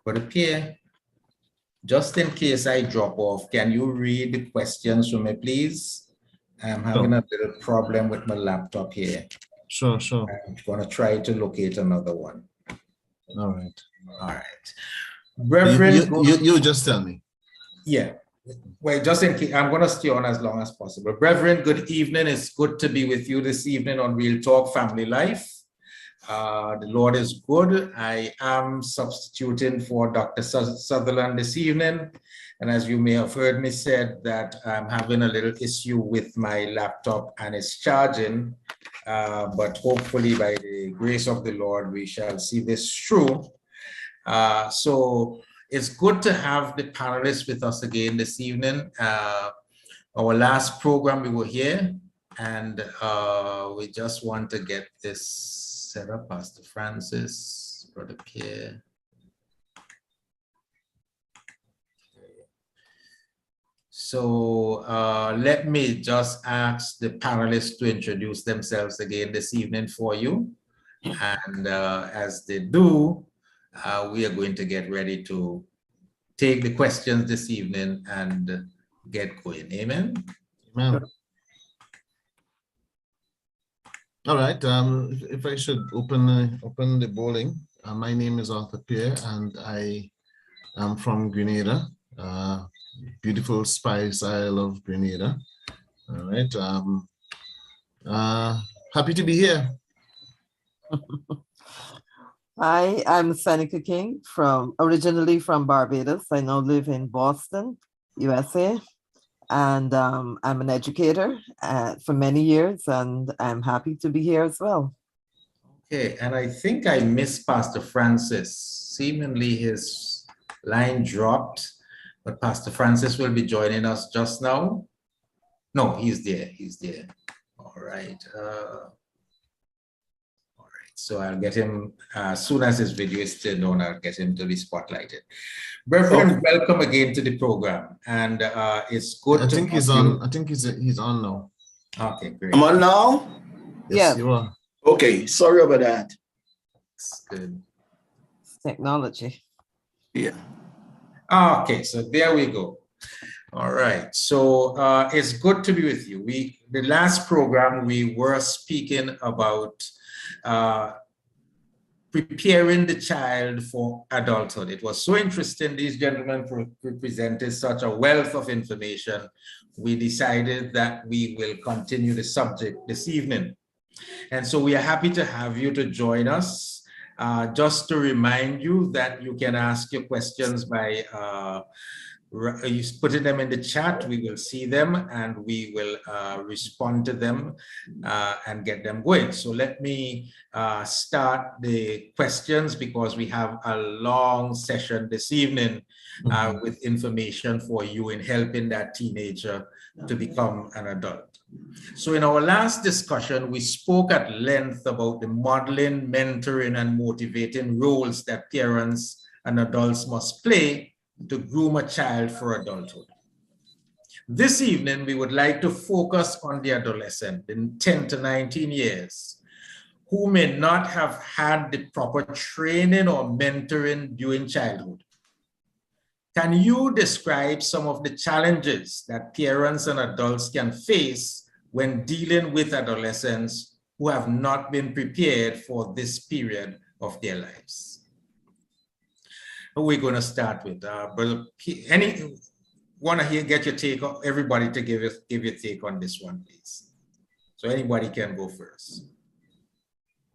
Brother Pierre, just in case I drop off, can you read the questions for me, please? I'm having a little problem with my laptop here. Sure. I'm going to try to locate another one. All right. Reverend, you just tell me. Yeah. Well, just in case, I'm going to stay on as long as possible. Reverend, good evening. It's good to be with you this evening on Real Talk Family Life. The Lord is good. I am substituting for Dr. Sutherland this evening. And as you may have heard me said that I'm having a little issue with my laptop and it's charging. But hopefully by the grace of the Lord, we shall see this through. So it's good to have the panelists with us again this evening. Our last program we were here and we just want to get this set up. Pastor Francis, Brother Pierre. So let me just ask the panelists to introduce themselves again this evening for you. And as they do, we are going to get ready to take the questions this evening and get going. Amen. Amen. All right. If I should open the bowling, my name is Arthur Pierre, and I am from Grenada, beautiful Spice Isle of Grenada. All right. Happy to be here. Hi, I'm Seneca King, originally from Barbados. I now live in Boston, USA. And I'm an educator for many years, and I'm happy to be here as well. Okay, and I think I missed Pastor Francis. Seemingly his line dropped, but Pastor Francis will be joining us just now. No, he's there. All right. So I'll get him, as soon as his video is turned on, I'll get him to be spotlighted. Reverend, welcome again to the program. And it's good I think he's on. I think he's on now. Okay, great. I'm on now? Yes, you are. Okay, sorry about that. It's good. It's technology. Yeah. Okay, so there we go. All right, so it's good to be with you. The last program, we were speaking about preparing the child for adulthood. It was so interesting. These gentlemen presented such a wealth of information. We decided that we will continue the subject this evening. And so we are happy to have you to join us. Just to remind you that you can ask your questions by you putting them in the chat. We will see them and we will respond to them and get them going. So let me start the questions because we have a long session this evening with information for you in helping that teenager to become an adult. So in our last discussion, we spoke at length about the modeling, mentoring, and motivating roles that parents and adults must play to groom a child for adulthood. This evening, we would like to focus on the adolescent in 10 to 19 years who may not have had the proper training or mentoring during childhood. Can you describe some of the challenges that parents and adults can face when dealing with adolescents who have not been prepared for this period of their lives? We're going to start with Brother P. Want to get your take on everybody to give your take on this one, please. So anybody can go first.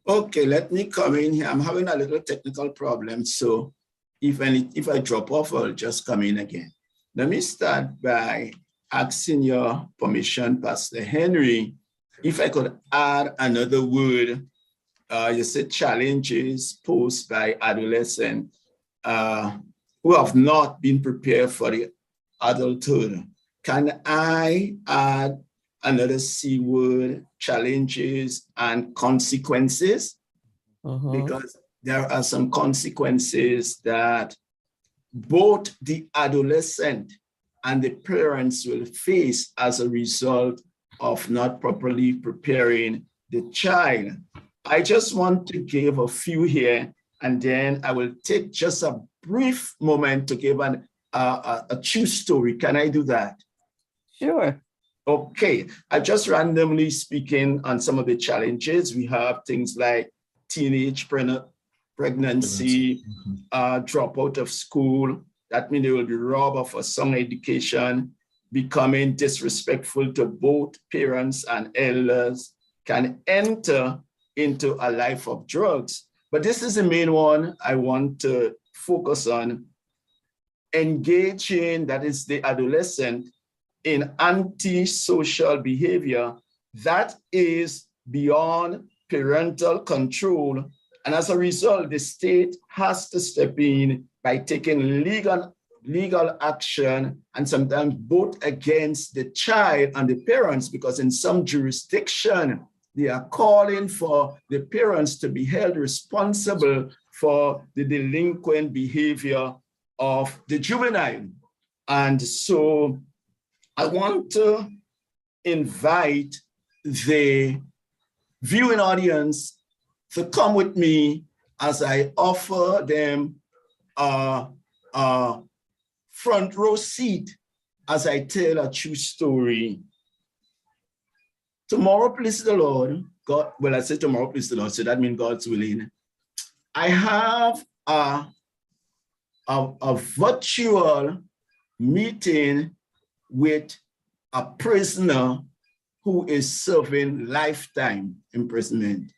Okay, let me come in here. I'm having a little technical problem, so if I drop off, I'll just come in again. Let me start by asking your permission, Pastor Henry, if I could add another word. You said challenges posed by adolescents who have not been prepared for the adulthood. Can I add another C word, challenges and consequences? Because there are some consequences that both the adolescent and the parents will face as a result of not properly preparing the child. I just want to give a few here, and then I will take just a brief moment to give a true story. Can I do that? Sure. Okay, I just randomly speaking on some of the challenges. We have things like teenage pregnancy, drop out of school. That means they will be robbed of a sound education, becoming disrespectful to both parents and elders, can enter into a life of drugs. But this is the main one I want to focus on. Engaging, that is the adolescent, in antisocial behavior that is beyond parental control. And as a result, the state has to step in by taking legal action, and sometimes both against the child and the parents, because in some jurisdiction, they are calling for the parents to be held responsible for the delinquent behavior of the juvenile. And so I want to invite the viewing audience to come with me as I offer them a front row seat as I tell a true story. Tomorrow, please the Lord, God, well, I say tomorrow, please the Lord, so that means God's willing. I have a virtual meeting with a prisoner who is serving lifetime imprisonment.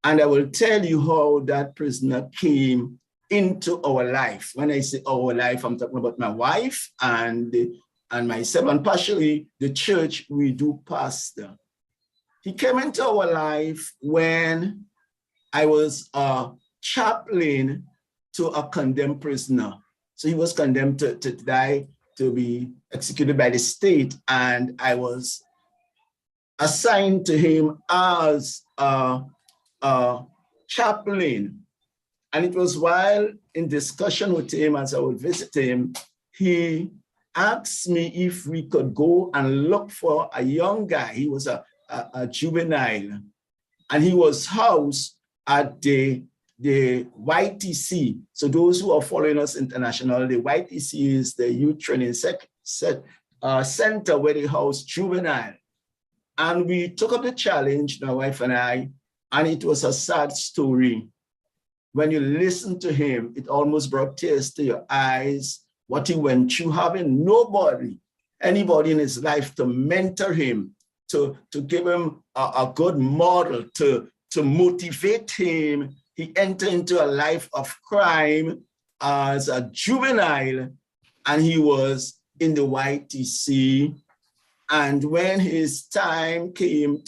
And I will tell you how that prisoner came into our life. When I say our life, I'm talking about my wife and myself, and partially the church we do pastor. He came into our life when I was a chaplain to a condemned prisoner. So he was condemned to die, to be executed by the state, and I was assigned to him as a chaplain. And it was while in discussion with him, as I would visit him, he asked me if we could go and look for a young guy. He was a juvenile, and he was housed at the YTC. So those who are following us international, the YTC is the Youth Training Center where they house juvenile. And we took up the challenge, my wife and I, and it was a sad story. When you listen to him, it almost brought tears to your eyes, what he went through, having anybody in his life to mentor him, to give him a good model, to motivate him. He entered into a life of crime as a juvenile, and he was in the YTC. And when his time came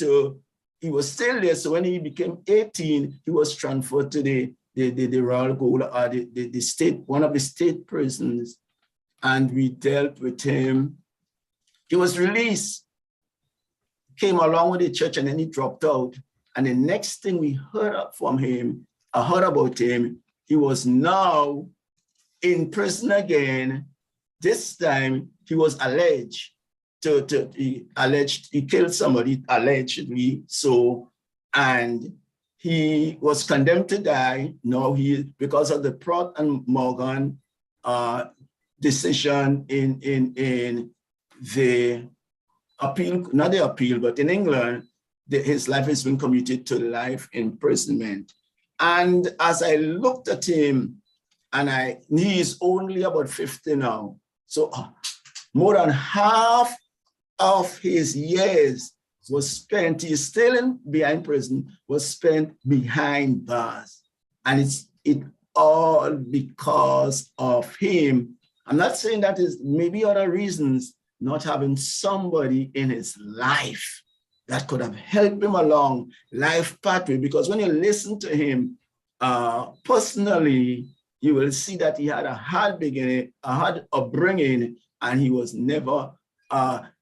he was still there. So when he became 18, he was transferred to the Royal Gold, the state, one of the state prisons. And we dealt with him. He was released, came along with the church, and then he dropped out. And the next thing we heard about him, he was now in prison again. This time he was alleged he killed somebody, allegedly so, and he was condemned to die. No, because of the Pratt and Morgan decision in the appeal, not the appeal, but in England, his life has been commuted to life imprisonment. And as I looked at him, and he is only about 50 now. So more than half of his years was spent, he's still behind prison, was spent behind bars. And it all because of him. I'm not saying that is maybe other reasons, not having somebody in his life that could have helped him along life pathway. Because when you listen to him personally, you will see that he had a hard beginning, a hard upbringing, and he was never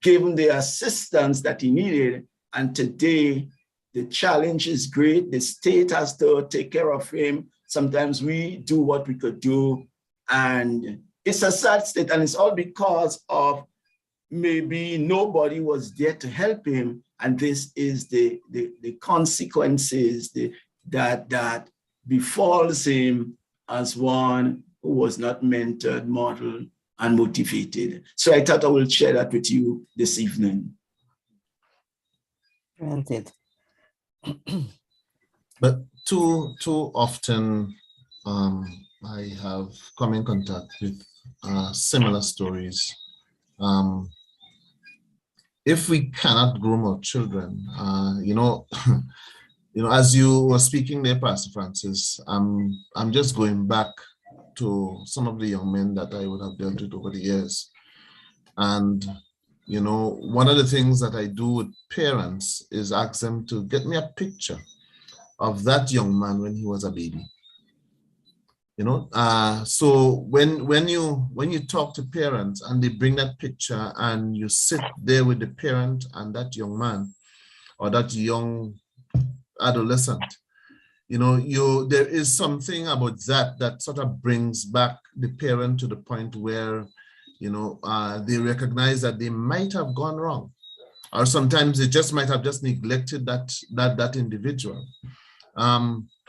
given the assistance that he needed. And today, the challenge is great. The state has to take care of him. Sometimes we do what we could do. And it's a sad state, and it's all because of maybe nobody was there to help him. And this is the consequences that befalls him as one who was not mentored, modeled, and motivated. So I thought I will share that with you this evening. Granted. But too often, I have come in contact with similar stories. If we cannot groom our children, as you were speaking there, Pastor Francis, I'm just going back to some of the young men that I would have dealt with over the years. And, one of the things that I do with parents is ask them to get me a picture of that young man when he was a baby. So when you talk to parents and they bring that picture and you sit there with the parent and that young man or that young adolescent, there is something about that sort of brings back the parent to the point where they recognize that they might have gone wrong, or sometimes they just might have just neglected that individual.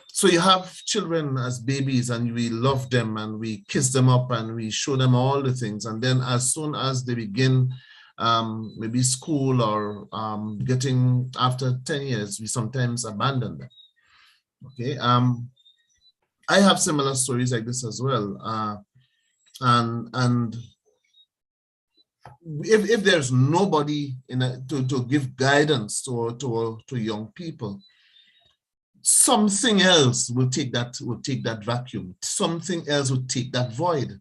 So you have children as babies and we love them and we kiss them up and we show them all the things. And then as soon as they begin maybe school or getting after 10 years, we sometimes abandon them. Okay. I have similar stories like this as well. And if there's nobody to give guidance to young people, something else will take that vacuum. Something else will take that void,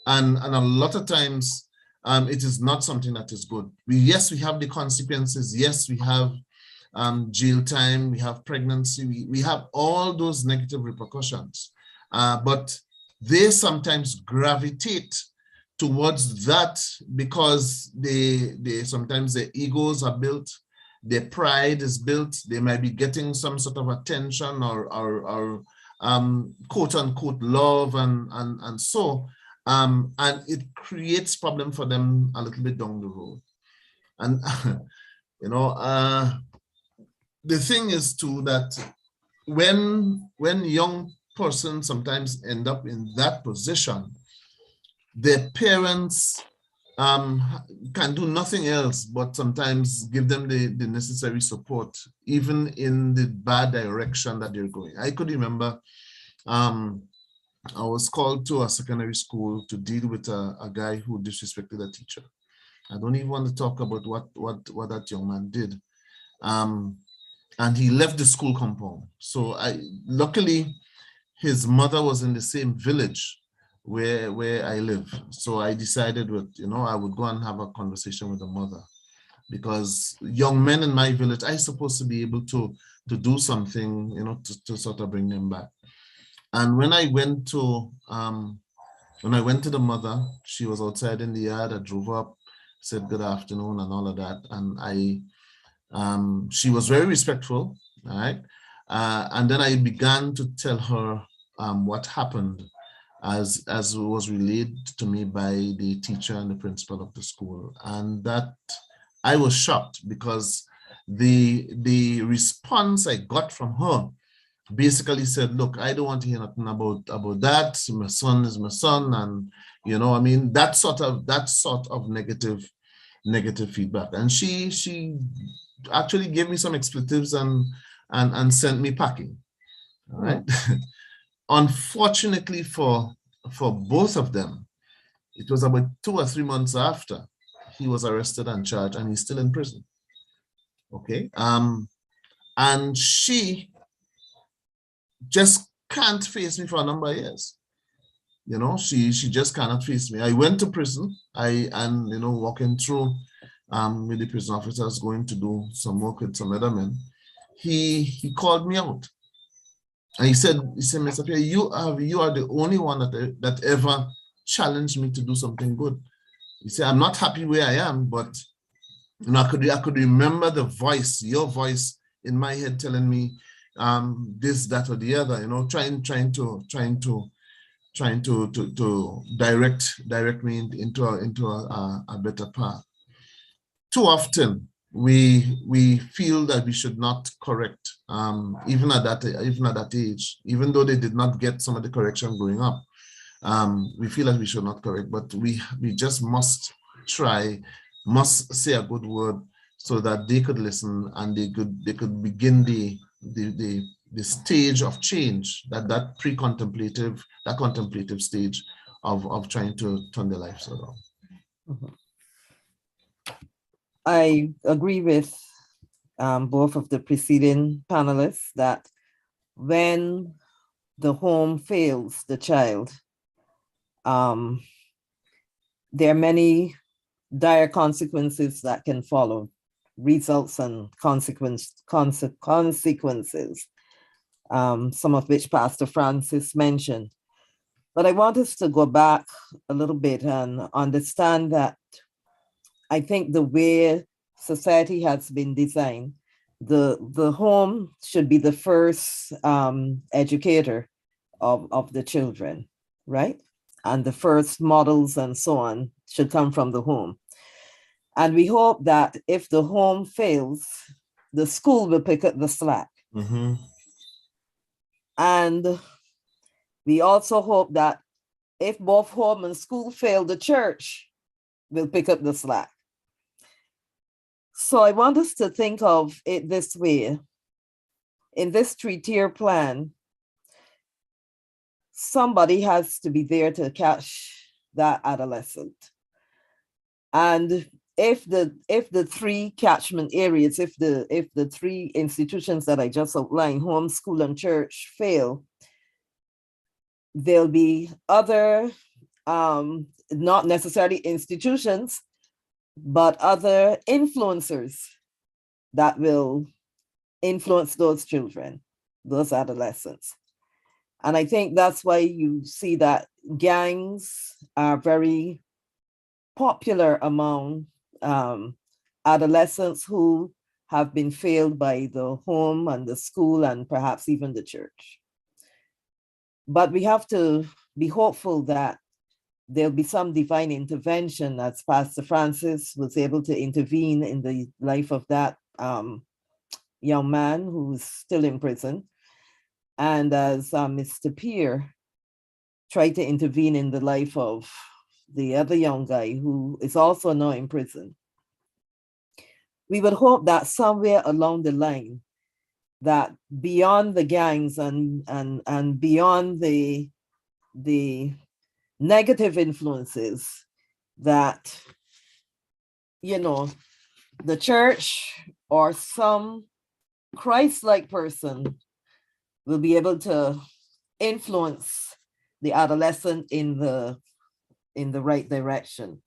and a lot of times, it is not something that is good. Yes, we have the consequences. Yes, we have jail time. We have pregnancy. We have all those negative repercussions, but they sometimes gravitate towards that because they sometimes their egos are built. Their pride is built. They might be getting some sort of attention or quote unquote love and so and it creates problem for them a little bit down the road. And the thing is too that when young persons sometimes end up in that position, their parents can do nothing else but sometimes give them the necessary support, even in the bad direction that they're going. I could remember I was called to a secondary school to deal with a guy who disrespected a teacher. I don't even want to talk about what that young man did. And he left the school compound. So luckily his mother was in the same village where I live. So I decided I would go and have a conversation with the mother, because young men in my village, I supposed to be able to do something, to sort of bring them back. And when I went to the mother, she was outside in the yard. I drove up, said good afternoon and all of that. And she was very respectful, all right? And then I began to tell her what happened as was relayed to me by the teacher and the principal of the school. And that I was shocked, because the response I got from her basically said, look, I don't want to hear nothing about that. My son is my son. And that sort of negative feedback. And she actually gave me some expletives and sent me packing. All right. Unfortunately for both of them, it was about 2 or 3 months after he was arrested and charged, and he's still in prison. Okay. And she just can't face me for a number of years. She just cannot face me. I went to prison. Walking through with the prison officers, going to do some work with some other men. He called me out. And he said, Mr. Pierre, you are the only one that ever challenged me to do something good. He said, I'm not happy where I am, but I could remember your voice in my head telling me this, that, or the other, trying to direct me into a better path. Too often, we feel that we should not correct, even at that age, even though they did not get some of the correction growing up. We feel that we should not correct, but we just must say a good word so that they could listen and they could begin the stage of change, that contemplative stage of trying to turn their lives around. Mhm. I agree with both of the preceding panelists that when the home fails the child, there are many dire consequences that can follow, results and consequences, some of which Pastor Francis mentioned. But I want us to go back a little bit and understand that I think the way society has been designed, the home should be the first educator of the children, right? And the first models and so on should come from the home. And we hope that if the home fails, the school will pick up the slack. Mm-hmm. And we also hope that if both home and school fail, the church will pick up the slack. So I want us to think of it this way. In this three-tier plan, somebody has to be there to catch that adolescent. And if the three catchment areas, if the three institutions that I just outlined, home, school, and church, fail, there'll be other, not necessarily institutions, but other influencers that will influence those children, those adolescents. And I think that's why you see that gangs are very popular among adolescents who have been failed by the home and the school and perhaps even the church. But we have to be hopeful that there'll be some divine intervention, as Pastor Francis was able to intervene in the life of that young man who's still in prison. And as Mr. Peer tried to intervene in the life of the other young guy who is also now in prison. We would hope that somewhere along the line, that beyond the gangs and beyond the negative influences, that, you know, the church or some Christ-like person will be able to influence the adolescent in the right direction.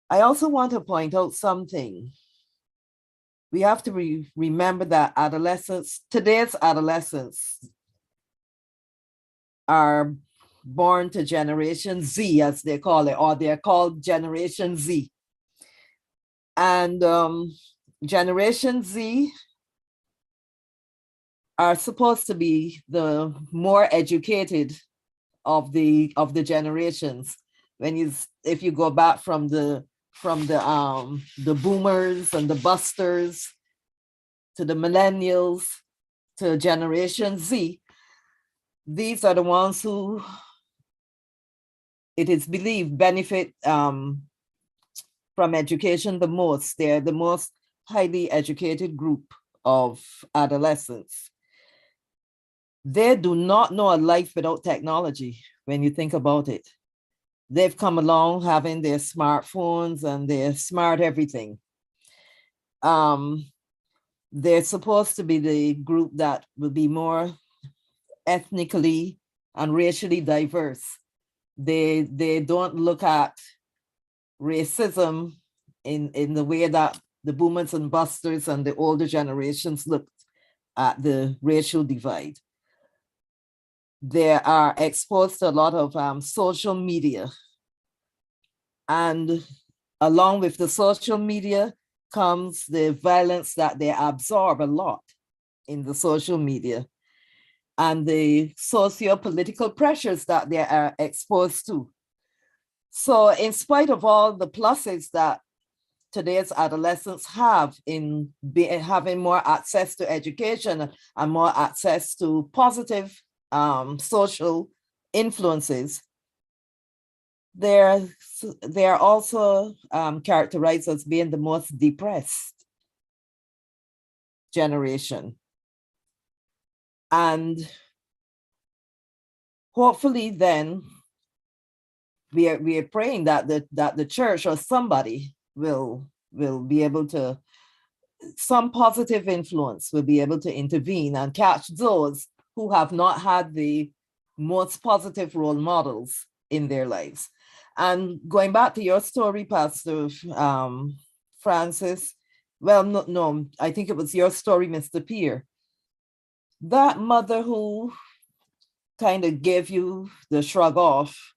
I also want to point out something. We have to remember that today's adolescents are born to Generation Z, as they call it, or they're called Generation Z. And Generation Z are supposed to be the more educated of the generations. If you go back from the boomers and the busters to the millennials to Generation Z, these are the ones who, it is believed, benefit from education the most. They're the most highly educated group of adolescents. They do not know a life without technology when you think about it. They've come along having their smartphones and their smart everything. They're supposed to be the group that will be more ethnically and racially diverse. They don't look at racism in the way that the boomers and busters and the older generations looked at the racial divide. They are exposed to a lot of social media. And along with the social media comes the violence that they absorb a lot in the social media and the socio-political pressures that they are exposed to. So in spite of all the pluses that today's adolescents have in having more access to education and more access to positive social influences, they're also characterized as being the most depressed generation. And hopefully then we are praying that the church or somebody will be able to, some positive influence will be able to intervene and catch those who have not had the most positive role models in their lives. And going back to your story, Pastor Francis, well, no, I think it was your story, Mr. Pierre. That mother who kind of gave you the shrug off,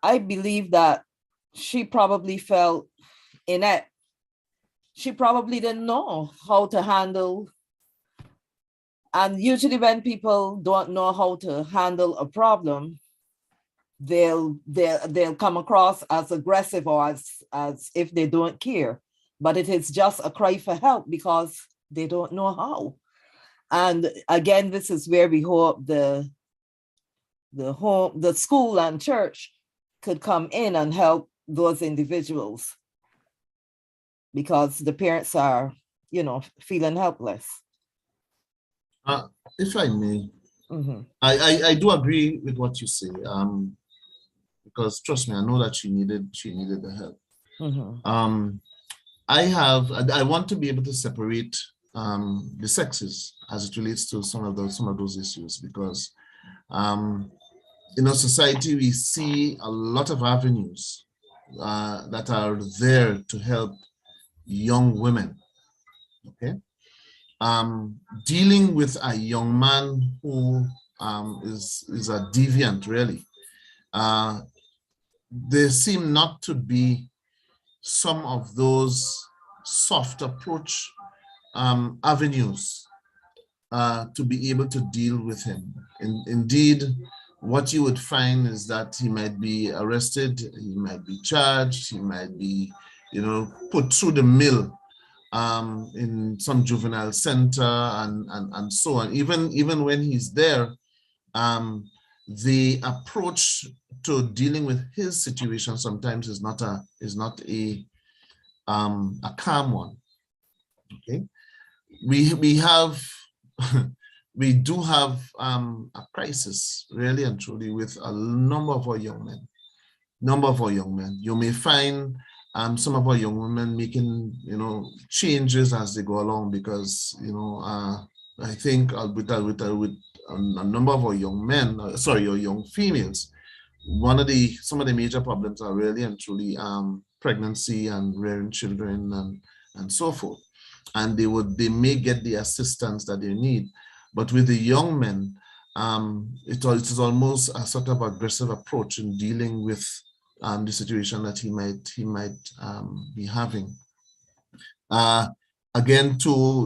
I believe that she probably felt inept. She probably didn't know how to handle. And usually when people don't know how to handle a problem, they'll come across as aggressive or as if they don't care. But it is just a cry for help because they don't know how. And again, this is where we hope the school and church could come in and help those individuals, because the parents are, feeling helpless. If I may, Mm-hmm. I do agree with what you say. Because trust me, I know that she needed the help. Mm-hmm. I want to be able to separate the sexes as it relates to some of those issues, because in our society we see a lot of avenues that are there to help young women. Okay, dealing with a young man who is a deviant, really. There seem not to be some of those soft approach avenues to be able to deal with him. Indeed, what you would find is that he might be arrested, he might be charged, he might be, put through the mill in some juvenile center and so on. Even when he's there, the approach to dealing with his situation sometimes is not a calm one. Okay, we have we do have a crisis, really and truly, with a number of our young men. You may find some of our young women making changes as they go along, because I think with a number of our young men, or young females, some of the major problems are really and truly pregnancy and rearing children and so forth. And they may get the assistance that they need. But with the young men, it is almost a sort of aggressive approach in dealing with the situation that he might be having. Again,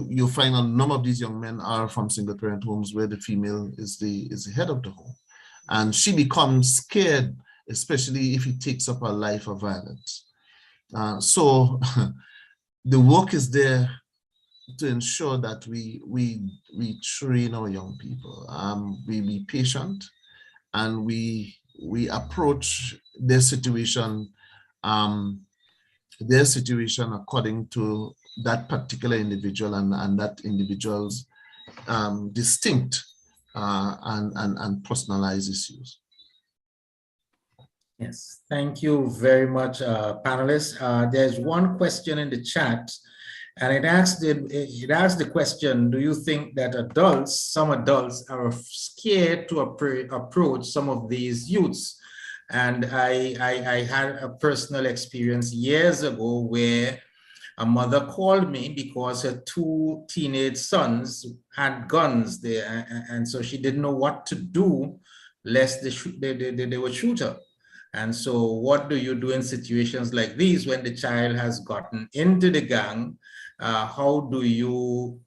you find a number of these young men are from single parent homes where the female is the head of the home, and she becomes scared, especially if he takes up a life of violence. So the work is there to ensure that we train our young people. We be patient, and we approach their situation according to that particular individual and that individual's distinct and personalized issues. Yes, thank you very much, panelists. There's one question in the chat, and it asked the question: do you think that some adults are scared to approach some of these youths? And I had a personal experience years ago where a mother called me because her 2 teenage sons had guns there, and so she didn't know what to do lest they would shoot her. And so what do you do in situations like these when the child has gotten into the gang? How do you,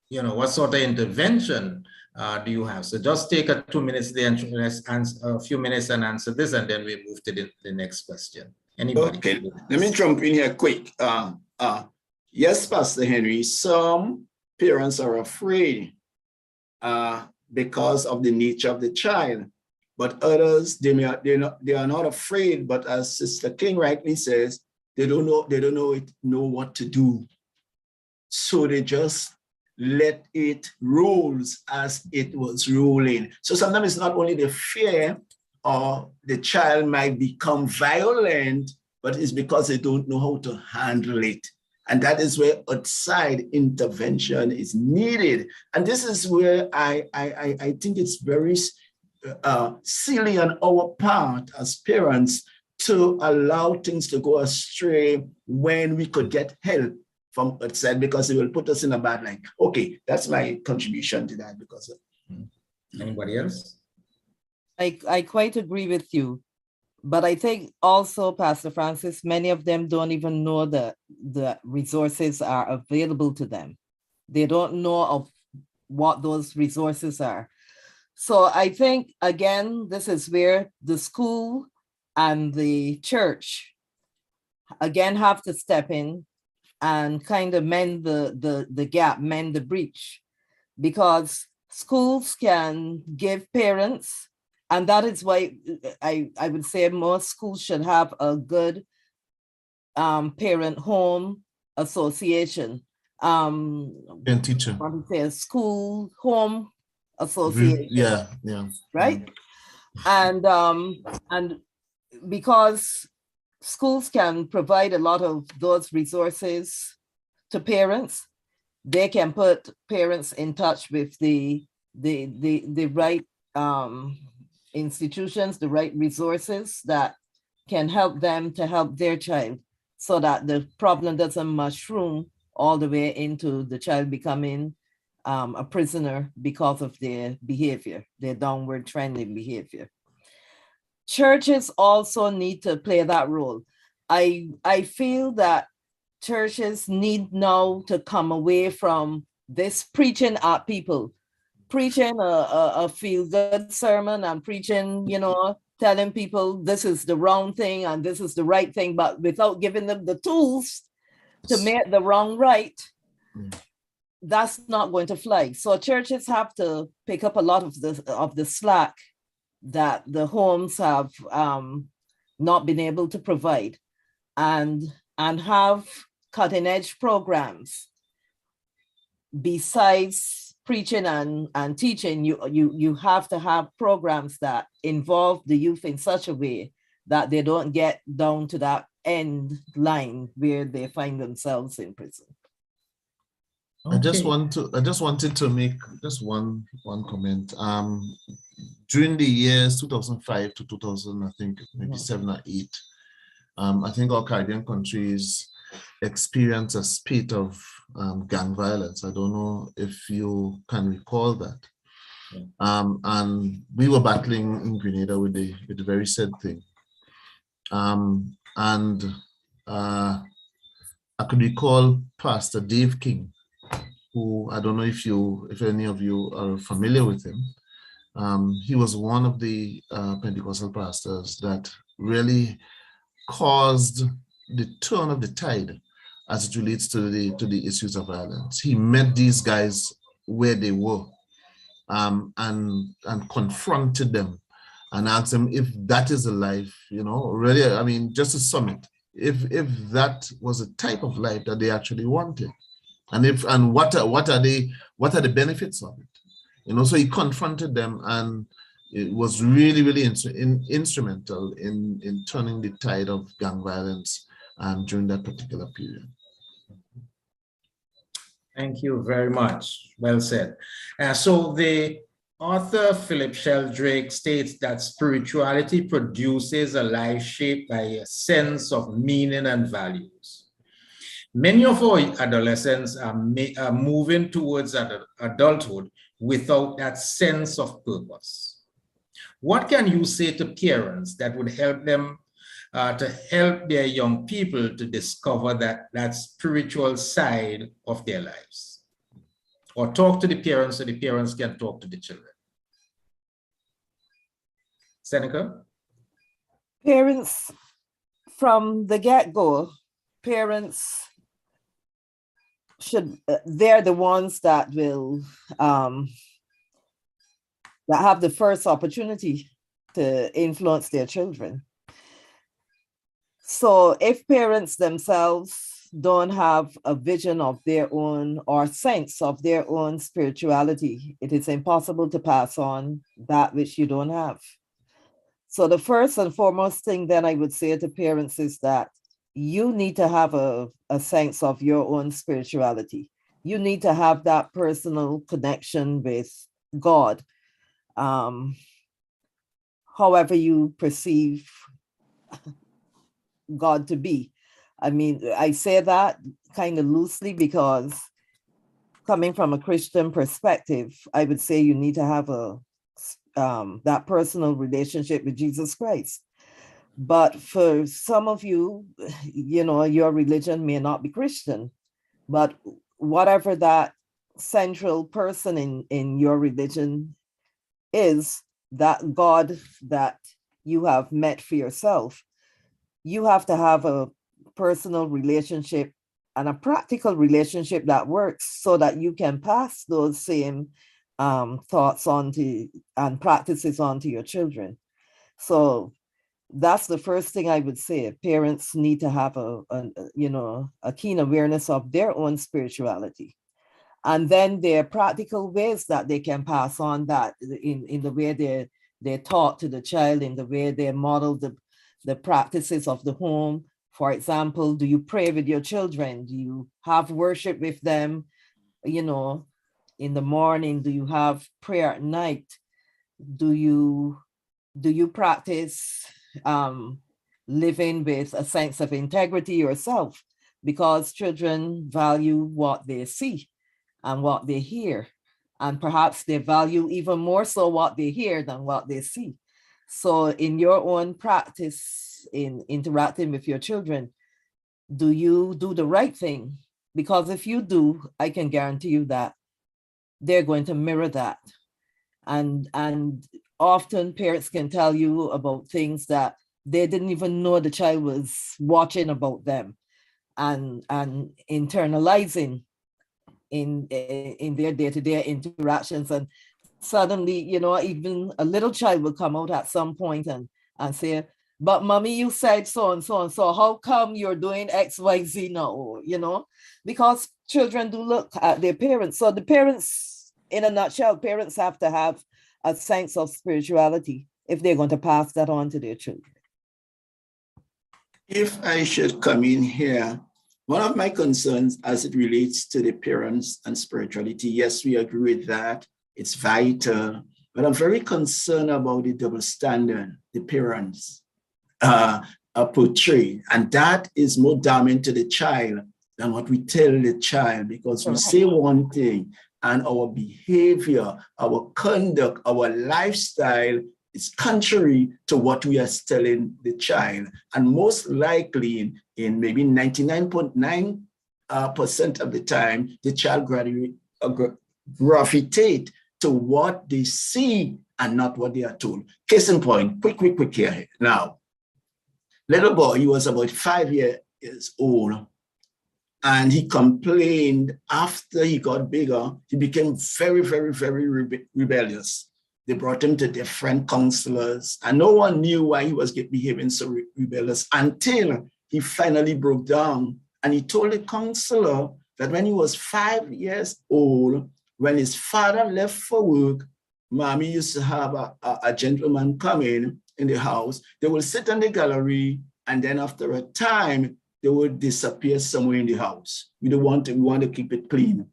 what sort of intervention do you have? So just take a 2 minutes there and a few minutes and answer this, and then we move to the next question. Anybody? Okay, let me jump in here quick. Yes, Pastor Henry, some parents are afraid because of the nature of the child, but others, they are not afraid, but as Sister King rightly says, they don't know what to do. So they just let it rolls as it was rolling. So sometimes it's not only the fear or the child might become violent, but it's because they don't know how to handle it. And that is where outside intervention is needed. And this is where I think it's very silly on our part as parents to allow things to go astray when we could get help from outside, because it will put us in a bad light. Okay, that's my contribution to that. Because Anybody else? I quite agree with you. But I think also, Pastor Francis, many of them don't even know that the resources are available to them. They don't know of what those resources are. So I think, again, this is where the school and the church, again, have to step in and kind of mend the gap, mend the breach, because schools can give parents, and that is why I would say most schools should have a good parent home association. And teacher. I want to say a school home association. Yeah. Right. And because schools can provide a lot of those resources to parents, they can put parents in touch with the right institutions, the right resources that can help them to help their child, so that the problem doesn't mushroom all the way into the child becoming a prisoner because of their behavior, their downward trending behavior. Churches also need to play that role. I feel that churches need now to come away from this preaching at people, preaching a feel-good sermon and preaching, telling people this is the wrong thing and this is the right thing, but without giving them the tools to make the wrong right. That's not going to fly. So churches have to pick up a lot of the slack that the homes have not been able to provide, and have cutting edge programs. Besides preaching and teaching, you have to have programs that involve the youth in such a way that they don't get down to that end line where they find themselves in prison. Okay. I just wanted to make just one comment. During the years 2005 to 2000, I think maybe 7 or 8, I think our Caribbean countries experienced a spate of gang violence. I don't know if you can recall that. And we were battling in Grenada with the very said thing. I could recall Pastor Dave King, who I don't know if any of you are familiar with him. He was one of the Pentecostal pastors that really caused the turn of the tide as it relates to the issues of violence. He met these guys where they were, and confronted them and asked them if that is a life, really, I mean, just to sum it, if that was a type of life that they actually wanted, and what are the benefits of it, so he confronted them, and it was really, really instrumental in turning the tide of gang violence during that particular period. Thank you very much. Well said. So the author Philip Sheldrake states that spirituality produces a life shaped by a sense of meaning and values. Many of our adolescents are moving towards adulthood without that sense of purpose. What can you say to parents that would help them to help their young people to discover that spiritual side of their lives? Or talk to the parents so the parents can talk to the children. Seneca? Parents from the get-go, parents they're the ones that will that have the first opportunity to influence their children. So if parents themselves don't have a vision of their own or sense of their own spirituality, it is impossible to pass on that which you don't have. So the first and foremost thing then I would say to parents is that you need to have a sense of your own spirituality. You need to have that personal connection with God, however you perceive God to be. I mean, I say that kind of loosely because coming from a Christian perspective, I would say you need to have that personal relationship with Jesus Christ. But for some of you, your religion may not be Christian, but whatever that central person in your religion is, that God that you have met for yourself, you have to have a personal relationship and a practical relationship that works so that you can pass those same thoughts on to and practices on to your children. So that's the first thing I would say. Parents need to have a keen awareness of their own spirituality. And then there are practical ways that they can pass on that in the way they're taught to the child, in the way they model the practices of the home. For example, do you pray with your children? Do you have worship with them, in the morning? Do you have prayer at night? Do you practice living with a sense of integrity yourself? Because children value what they see and what they hear. And perhaps they value even more so what they hear than what they see. So in your own practice in interacting with your children, do you do the right thing? Because if you do, I can guarantee you that they're going to mirror that. And often parents can tell you about things that they didn't even know the child was watching about them and internalizing in their day-to-day interactions. And suddenly, even a little child will come out at some point and say, but mommy, you said so and so and so, how come you're doing XYZ now? Because children do look at their parents. So the parents, in a nutshell, parents have to have a sense of spirituality if they're going to pass that on to their children. If I should come in here, one of my concerns as it relates to the parents and spirituality, yes, we agree with that. It's vital, but I'm very concerned about the double standard the parents are portrayed. And that is more damning to the child than what we tell the child, because we say one thing and our behavior, our conduct, our lifestyle is contrary to what we are telling the child. And most likely, in maybe 99.9% of the time, the child gravitate to what they see and not what they are told. Case in point, quick here. Now, little boy, he was about 5 years old, and he complained after he got bigger, he became very, very, very rebellious. They brought him to different counselors, and no one knew why he was behaving so rebellious until he finally broke down. And he told the counselor that when he was 5 years old, when his father left for work, mommy used to have a gentleman come in the house. They will sit in the gallery, and then after a time, they would disappear somewhere in the house. We want to keep it clean.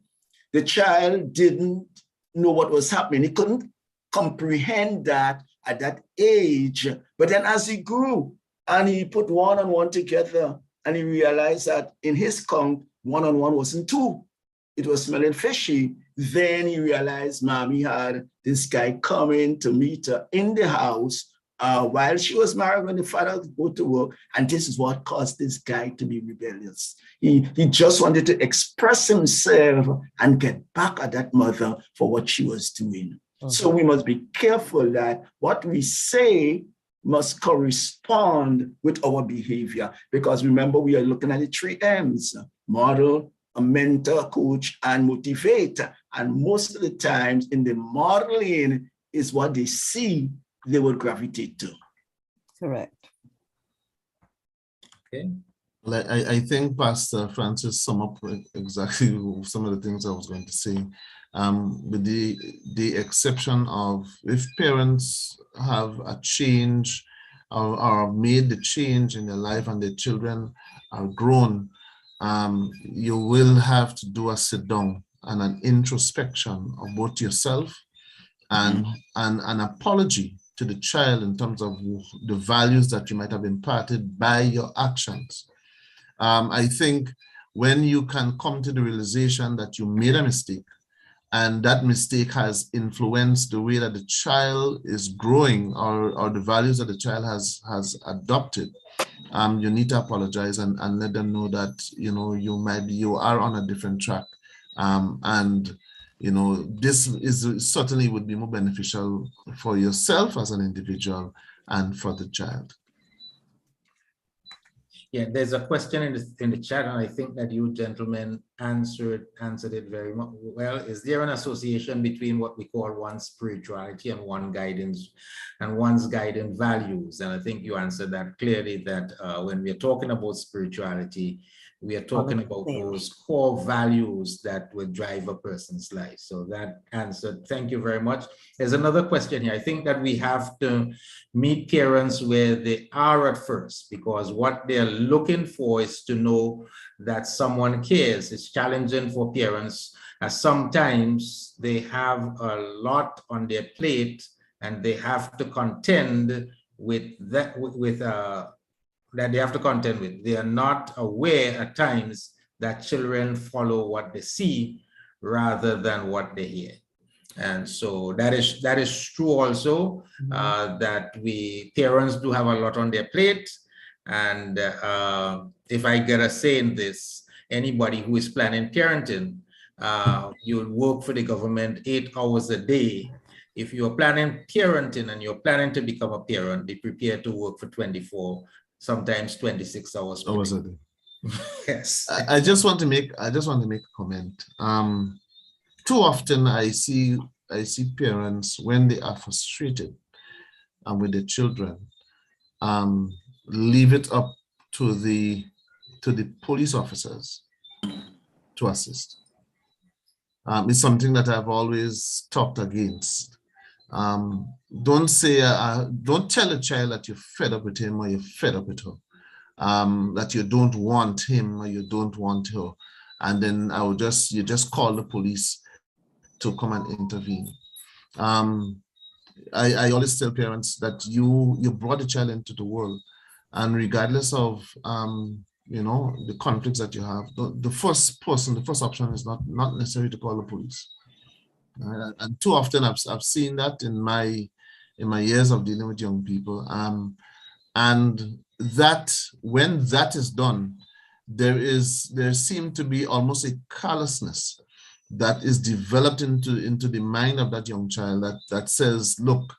The child didn't know what was happening. He couldn't comprehend that at that age. But then as he grew and he put one and one together, and he realized that in his count, 1 and 1 wasn't 2. It was smelling fishy. Then he realized mommy had this guy coming to meet her in the house while she was married when the father would go to work. And this is what caused this guy to be rebellious. He just wanted to express himself and get back at that mother for what she was doing. So we must be careful that what we say must correspond with our behavior. Because remember, we are looking at the 3 M's: model, a mentor, coach, and motivate. And most of the times in the modeling is what they see, they will gravitate to. Correct. Okay. Well, I think Pastor Francis summed up exactly some of the things I was going to say. With the exception of if parents have a change or made the change in their life and their children are grown, you will have to do a sit down and an introspection of both yourself and an apology to the child in terms of the values that you might have imparted by your actions. I think when you can come to the realization that you made a mistake and that mistake has influenced the way that the child is growing or the values that the child has adopted, you need to apologize and let them know that, you know, you are on a different track. And, you know, this is certainly would be more beneficial for yourself as an individual and for the child. Yeah, there's a question in the chat, and I think that you gentlemen answered it very well. Is there an association between what we call one's spirituality and one's guiding values? And I think you answered that clearly, that when we're talking about spirituality, we are talking about those core values that will drive a person's life. So that answered, thank you very much. There's another question here. I think that we have to meet parents where they are at first, because what they're looking for is to know that someone cares. It's challenging for parents, as sometimes they have a lot on their plate and they have to contend with that, that they have to contend with. They are not aware at times that children follow what they see rather than what they hear. And so that is true also, that parents do have a lot on their plate. And if I get a say in this, anybody who is planning parenting, you'll work for the government 8 hours a day. If you're planning parenting and you're planning to become a parent, be prepared to work for 24, sometimes 26 hours a day. Yes. I just want to make a comment. Too often I see parents, when they are frustrated with their children, leave it up to the police officers to assist. It's something that I've always talked against. Don't tell a child that you're fed up with him or you're fed up with her, that you don't want him or you don't want her, and then you just call the police to come and intervene. I always tell parents that you brought the child into the world, and regardless of you know, the conflicts that you have, the first option is not necessary to call the police. And too often I've seen that in my years of dealing with young people, and that when that is done, there seems to be almost a callousness that is developed into the mind of that young child that says, look,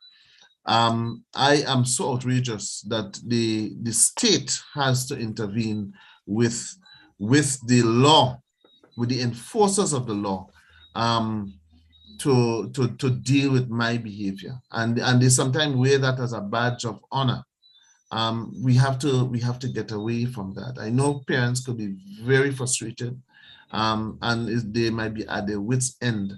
I am so outrageous that the state has to intervene with the law, with the enforcers of the law, to deal with my behavior, and they sometimes wear that as a badge of honor. We have to get away from that. I know parents could be very frustrated, and they might be at their wits' end,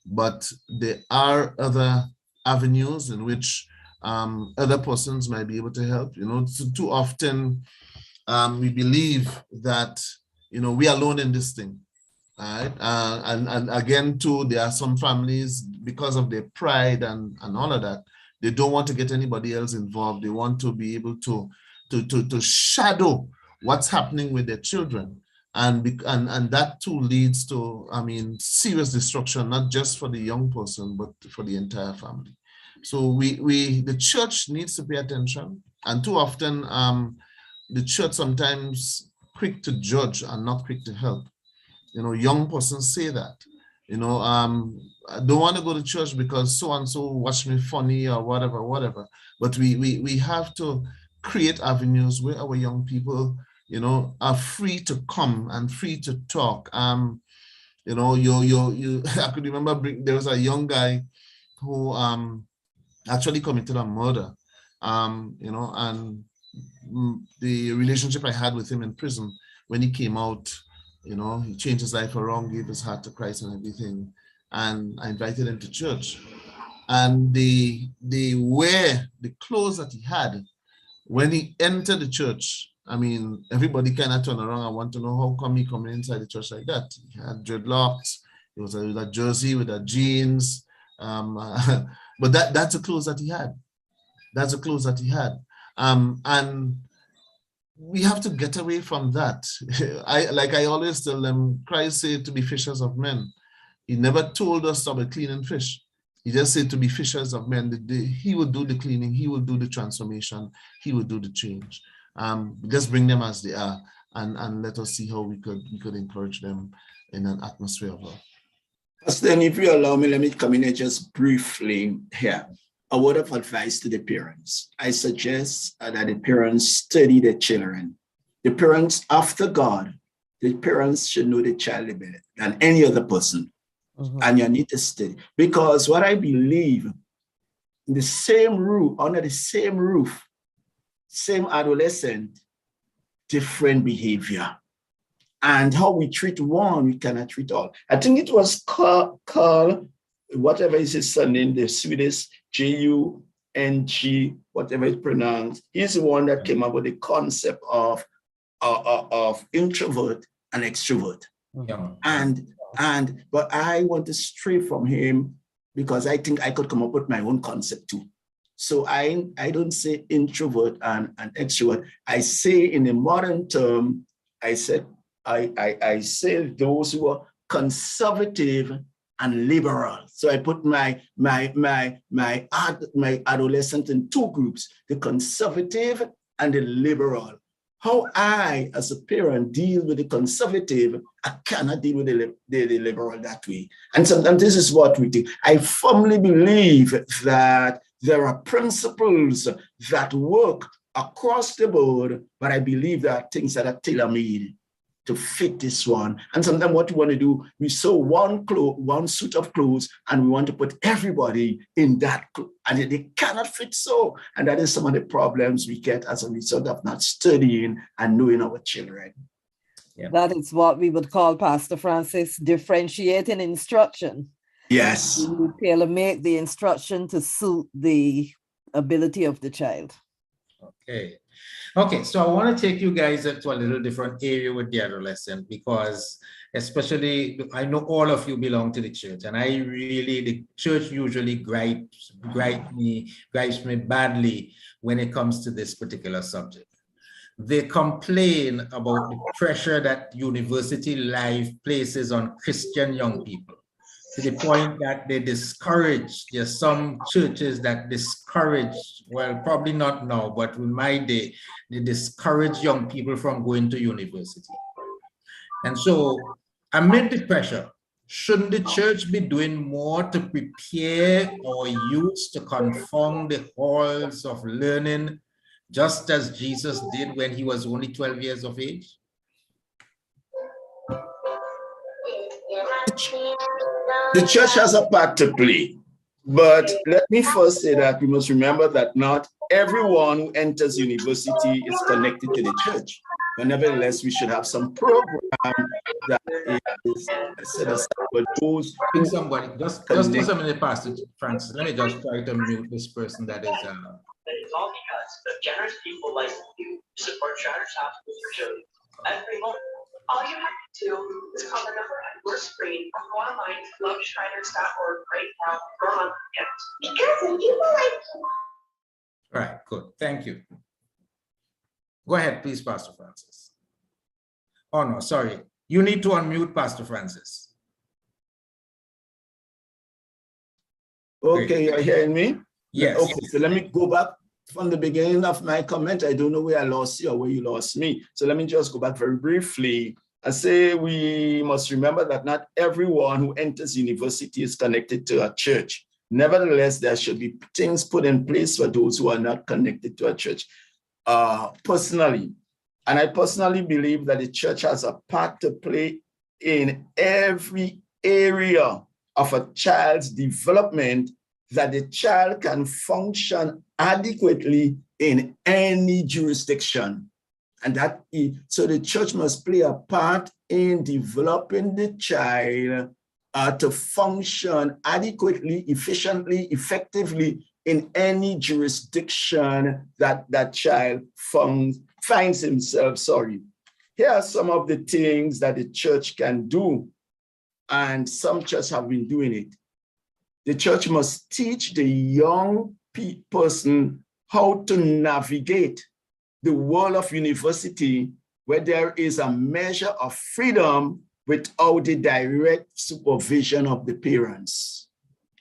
but there are other avenues in which other persons might be able to help. You know, too often we believe that, you know, we are alone in this thing. Right? And again, too, there are some families, because of their pride and all of that, they don't want to get anybody else involved. They want to be able to shadow what's happening with their children. And that too leads to, I mean, serious destruction, not just for the young person, but for the entire family. So the church needs to pay attention. And too often, the church sometimes quick to judge and not quick to help. You know, young persons say that. You know, I don't want to go to church because so and so watch me funny or whatever. But we have to create avenues where our young people, you know, are free to come and free to talk. You know, you I could remember there was a young guy who actually committed a murder. You know, and the relationship I had with him in prison, when he came out, you know, he changed his life around, gave his heart to Christ and everything. And I invited him to church. And they wear the clothes that he had when he entered the church. I mean, everybody kind of turned around and want to know how come he coming inside the church like that. He had dreadlocks. It was a jersey with a jeans. But that's the clothes that he had. That's the clothes that he had. And we have to get away from that. I always tell them, Christ said to be fishers of men. He never told us about cleaning fish. He just said to be fishers of men. He will do the cleaning. He will do the transformation. He will do the change. Just bring them as they are, and let us see how we could encourage them in an atmosphere of love. Pastor, if you allow me, let me come in here just briefly here. A word of advice to the parents. I suggest that the parents study their children. The parents, after God, the parents should know the child better than any other person. Mm-hmm. And you need to study. Because what I believe, in the same roof, under the same roof, same adolescent, different behavior. And how we treat one, we cannot treat all. I think it was Carl, whatever is his surname, the Swedish Jung, whatever it's pronounced. He's the one that came up with the concept of introvert and extrovert. Yeah. But I want to stray from him because I think I could come up with my own concept too. So I don't say introvert and extrovert. I say in the modern term, I say those who are conservative and liberal. So I put my adolescent in two groups, the conservative and the liberal. How I, as a parent, deal with the conservative, I cannot deal with the liberal that way. And sometimes this is what we do. I firmly believe that there are principles that work across the board, but I believe there are things that are tailor-made to fit this one. And sometimes what we want to do, we sew one suit of clothes and we want to put everybody in that clothes, and they cannot fit so. And that is some of the problems we get as a result of not studying and knowing our children. Yeah. That is what we would call, Pastor Francis, differentiating instruction. Yes. You tailor-make the instruction to suit the ability of the child. Okay, so I want to take you guys into a little different area with the adolescent, because especially I know all of you belong to the church, and the church usually gripes me badly when it comes to this particular subject. They complain about the pressure that university life places on Christian young people, to the point that they discourage. There's some churches that discourage, well, probably not now, but in my day, they discourage young people from going to university. And so, amid the pressure, shouldn't the church be doing more to prepare our youth to confound the halls of learning, just as Jesus did when he was only 12 years of age? The church has a part to play, but let me first say that we must remember that not everyone who enters university is connected to the church. But nevertheless, we should have some program that is set aside for those. Somebody, just a minute, Pastor Francis. Let me just try to mute this person that is. It's all because of generous people like you support Shriners House with your children every month. All you have to do is call the number on your screen or go online to loveshriners.org right now for a month gift. Because people like you. All right, good. Thank you. Go ahead, please, Pastor Francis. Oh, no, sorry. You need to unmute Pastor Francis. Okay, you're hearing me? Yes. Okay, so let me go back from the beginning of my comment. I don't know where I lost you or where you lost me. So let me just go back very briefly. I say we must remember that not everyone who enters university is connected to a church. Nevertheless, there should be things put in place for those who are not connected to a church. Personally, and I personally believe that the church has a part to play in every area of a child's development, that the child can function adequately in any jurisdiction. And so the church must play a part in developing the child to function adequately, efficiently, effectively in any jurisdiction that that child finds himself. Here are some of the things that the church can do, and some churches have been doing it. The church must teach the young person how to navigate the world of university, where there is a measure of freedom without the direct supervision of the parents.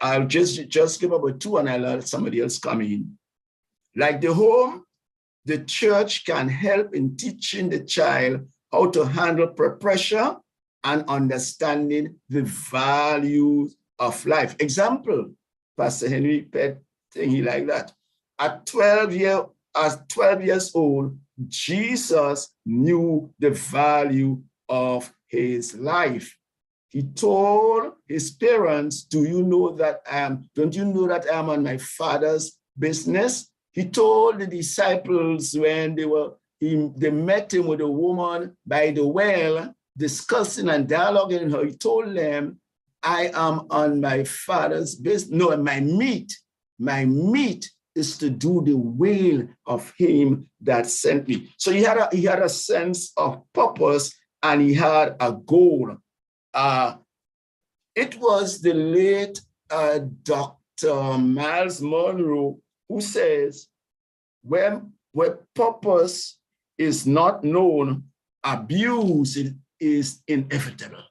I'll just give about two and I'll let somebody else come in. Like the home, the church can help in teaching the child how to handle pressure and understanding the values of life. Example, Pastor Henry Pett, thinking like that. At 12 years old, Jesus knew the value of his life. He told his parents, don't you know that I am on my Father's business? He told the disciples when they met him with a woman by the well, discussing and dialoguing her, he told them, I am on my Father's business. No, my meat is to do the will of him that sent me. So he had a sense of purpose and he had a goal. It was the late Dr. Miles Monroe who says, where purpose is not known, abuse is inevitable.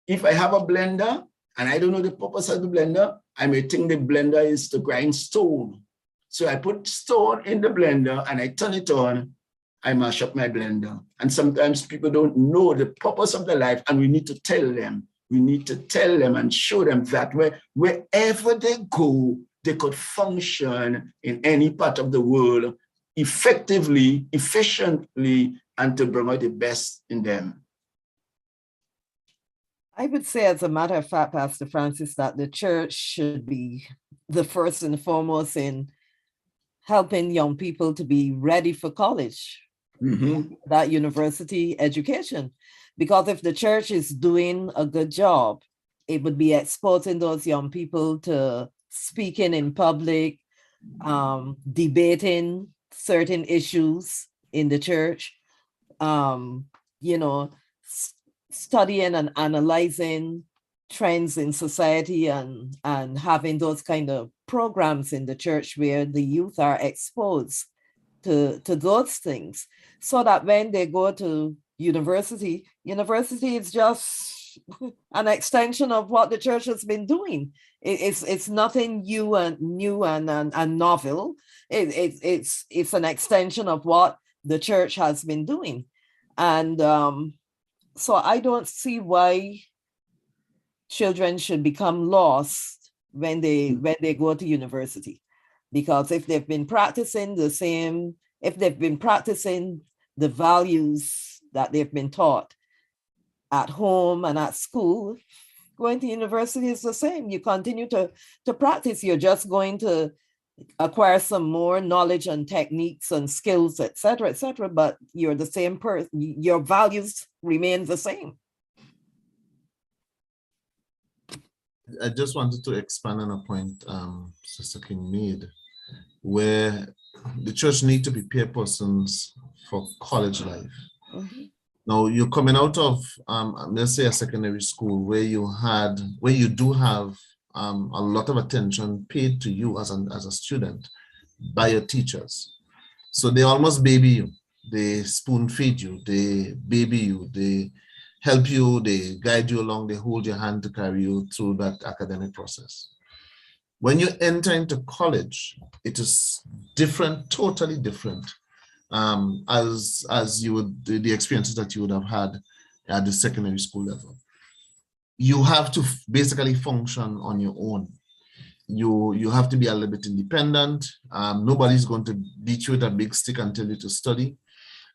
If I have a blender and I don't know the purpose of the blender, I may think the blender is to grind stone. So I put stone in the blender and I turn it on, I mash up my blender. And sometimes people don't know the purpose of their life, and we need to tell them. We need to tell them and show them that wherever they go, they could function in any part of the world effectively, efficiently, and to bring out the best in them. I would say, as a matter of fact, Pastor Francis, that the church should be the first and foremost in helping young people to be ready for college, that university education. Because if the church is doing a good job, it would be exposing those young people to speaking in public, debating certain issues in the church, studying and analyzing trends in society and having those kind of programs in the church where the youth are exposed to those things, so that when they go to university is just an extension of what the church has been doing. It's nothing new and novel. It's an extension of what the church has been doing. And so I don't see why children should become lost when they go to university, because if they've been practicing the values that they've been taught at home and at school, going to university is the same. You continue to practice. You're just going to acquire some more knowledge and techniques and skills, etc., but you're the same person. Your values remain the same. I just wanted to expand on a point Sister King made, where the church need to prepare persons for college life. Now you're coming out of let's say a secondary school where you do have a lot of attention paid to you as a student by your teachers. So they almost baby you, they spoon feed you, they baby you, they help you, they guide you along, they hold your hand to carry you through that academic process. When you enter into college, it is different, totally different. As you would, the experiences that you would have had at the secondary school level. You have to basically function on your own. You have to be a little bit independent. Nobody's going to beat you with a big stick and tell you to study.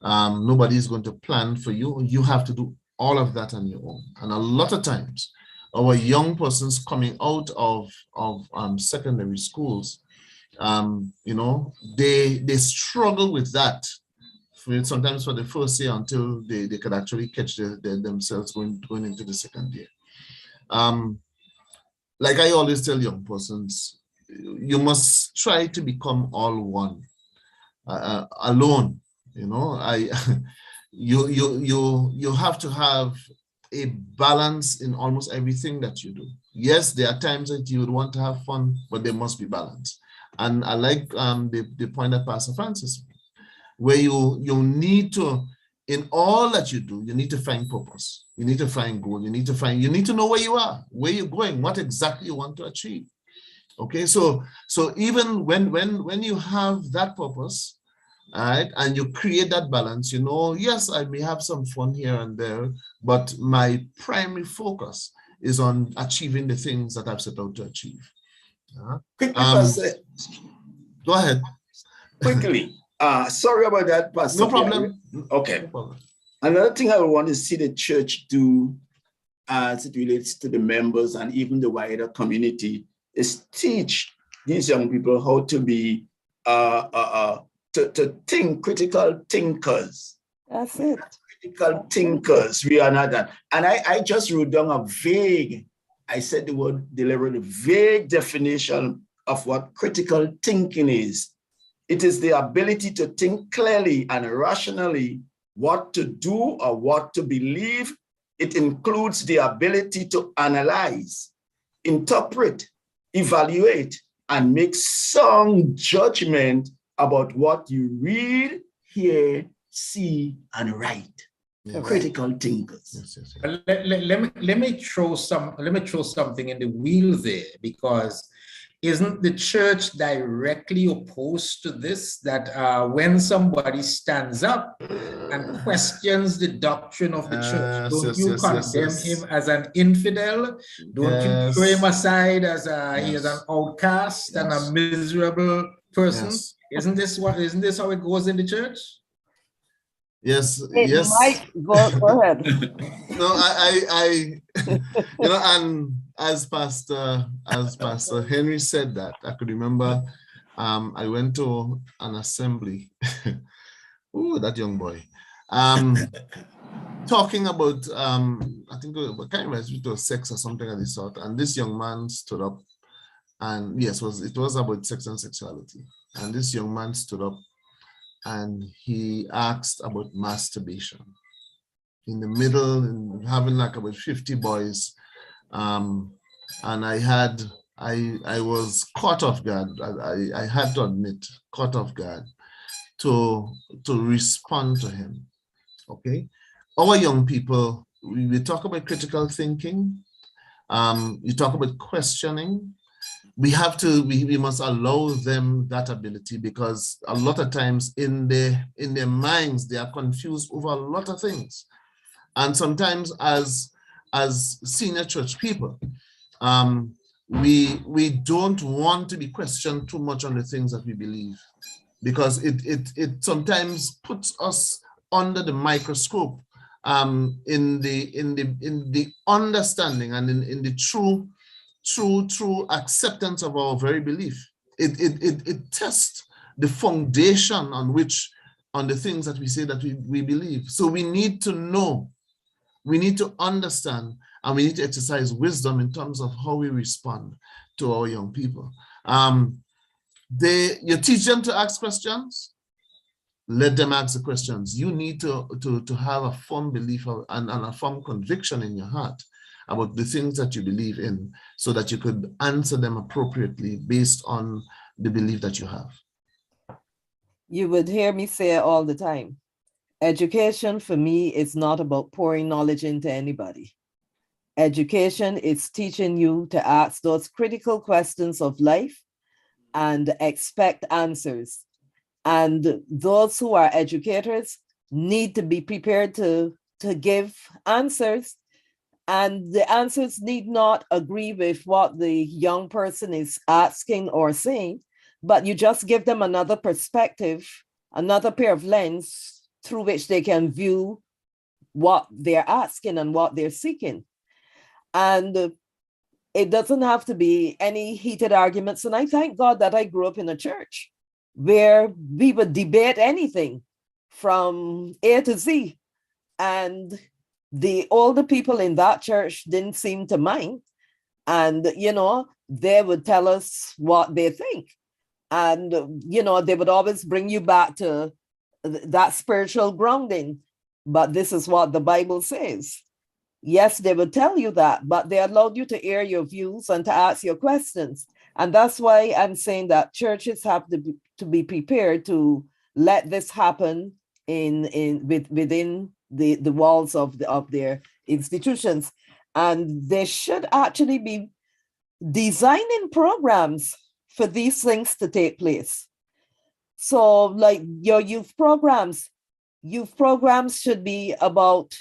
Nobody's going to plan for you. You have to do all of that on your own. And a lot of times, our young persons coming out of secondary schools, they struggle with that sometimes for the first year until they could actually catch themselves going into the second year. Like I always tell young persons, you must try to become all one. Alone, you have to have a balance in almost everything that you do. Yes, there are times that you would want to have fun, but there must be balance. And I like the point that Pastor Francis, where you need to, in all that you do, you need to find purpose. You need to find goal. You need to know where you are, where you're going, what exactly you want to achieve. Okay, so even when you have that purpose, all right, and you create that balance, yes, I may have some fun here and there, but my primary focus is on achieving the things that I've set out to achieve. Quickly, Pastor. Go ahead. Quickly. Sorry about that, Pastor. No problem. Okay. No problem. Another thing I would want to see the church do as it relates to the members and even the wider community is teach these young people how to be to think, critical thinkers. That's it. Critical thinkers. We are not that. And I just wrote down I said the word deliberately, vague definition of what critical thinking is. It is the ability to think clearly and rationally what to do or what to believe. It includes the ability to analyze, interpret, evaluate, and make sound judgment about what you read, hear, see, and write. Yeah. Critical thinkers. Yes. Let me throw something in the wheel there, because isn't the church directly opposed to this? That when somebody stands up and questions the doctrine of the church, don't you condemn him as an infidel? Don't you throw him aside as he is an outcast and a miserable person? Yes. Isn't this how it goes in the church? Yes. Mike, go ahead. No, I and as Pastor Henry said that, I could remember I went to an assembly. Ooh, that young boy. Talking about I think I can't remember if it was sex or something of the sort. And this young man stood up, and yes, it was about sex and sexuality. And this young man stood up and he asked about masturbation. In the middle, and having like about 50 boys, and I was caught off guard. I had to admit, caught off guard to respond to him. Okay, our young people, we talk about critical thinking. You talk about questioning. We must allow them that ability, because a lot of times in their minds they are confused over a lot of things. And sometimes as senior church people, we don't want to be questioned too much on the things that we believe, because it sometimes puts us under the microscope in the understanding and in the true acceptance of our very belief. It tests the foundation on the things that we say that we believe. So we need to know, we need to understand, and we need to exercise wisdom in terms of how we respond to our young people. You teach them to ask questions, let them ask the questions. You need to have a firm belief and a firm conviction in your heart about the things that you believe in, so that you could answer them appropriately based on the belief that you have. You would hear me say it all the time. Education for me is not about pouring knowledge into anybody. Education is teaching you to ask those critical questions of life and expect answers. And those who are educators need to be prepared to to give answers, and the answers need not agree with what the young person is asking or saying, but you just give them another perspective, another pair of lens through which they can view what they're asking and what they're seeking. And it doesn't have to be any heated arguments. And I thank God that I grew up in a church where we would debate anything from A to Z. And the older people in that church didn't seem to mind. And, they would tell us what they think. And, they would always bring you back to that spiritual grounding. But this is what the Bible says. Yes, they would tell you that, but they allowed you to air your views and to ask your questions. And that's why I'm saying that churches have to be prepared to let this happen within the walls of their institutions. And they should actually be designing programs for these things to take place. So like your youth programs should be about,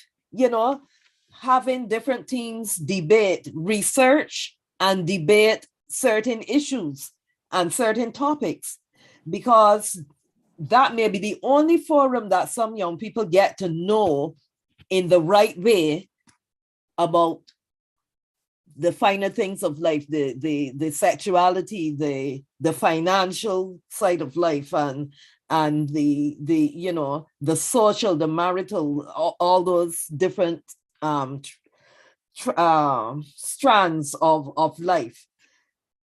having different teams debate, research, and debate certain issues and certain topics, because that may be the only forum that some young people get to know in the right way about the finer things of life, the sexuality, the financial side of life, and the social, the marital, all those different strands of life.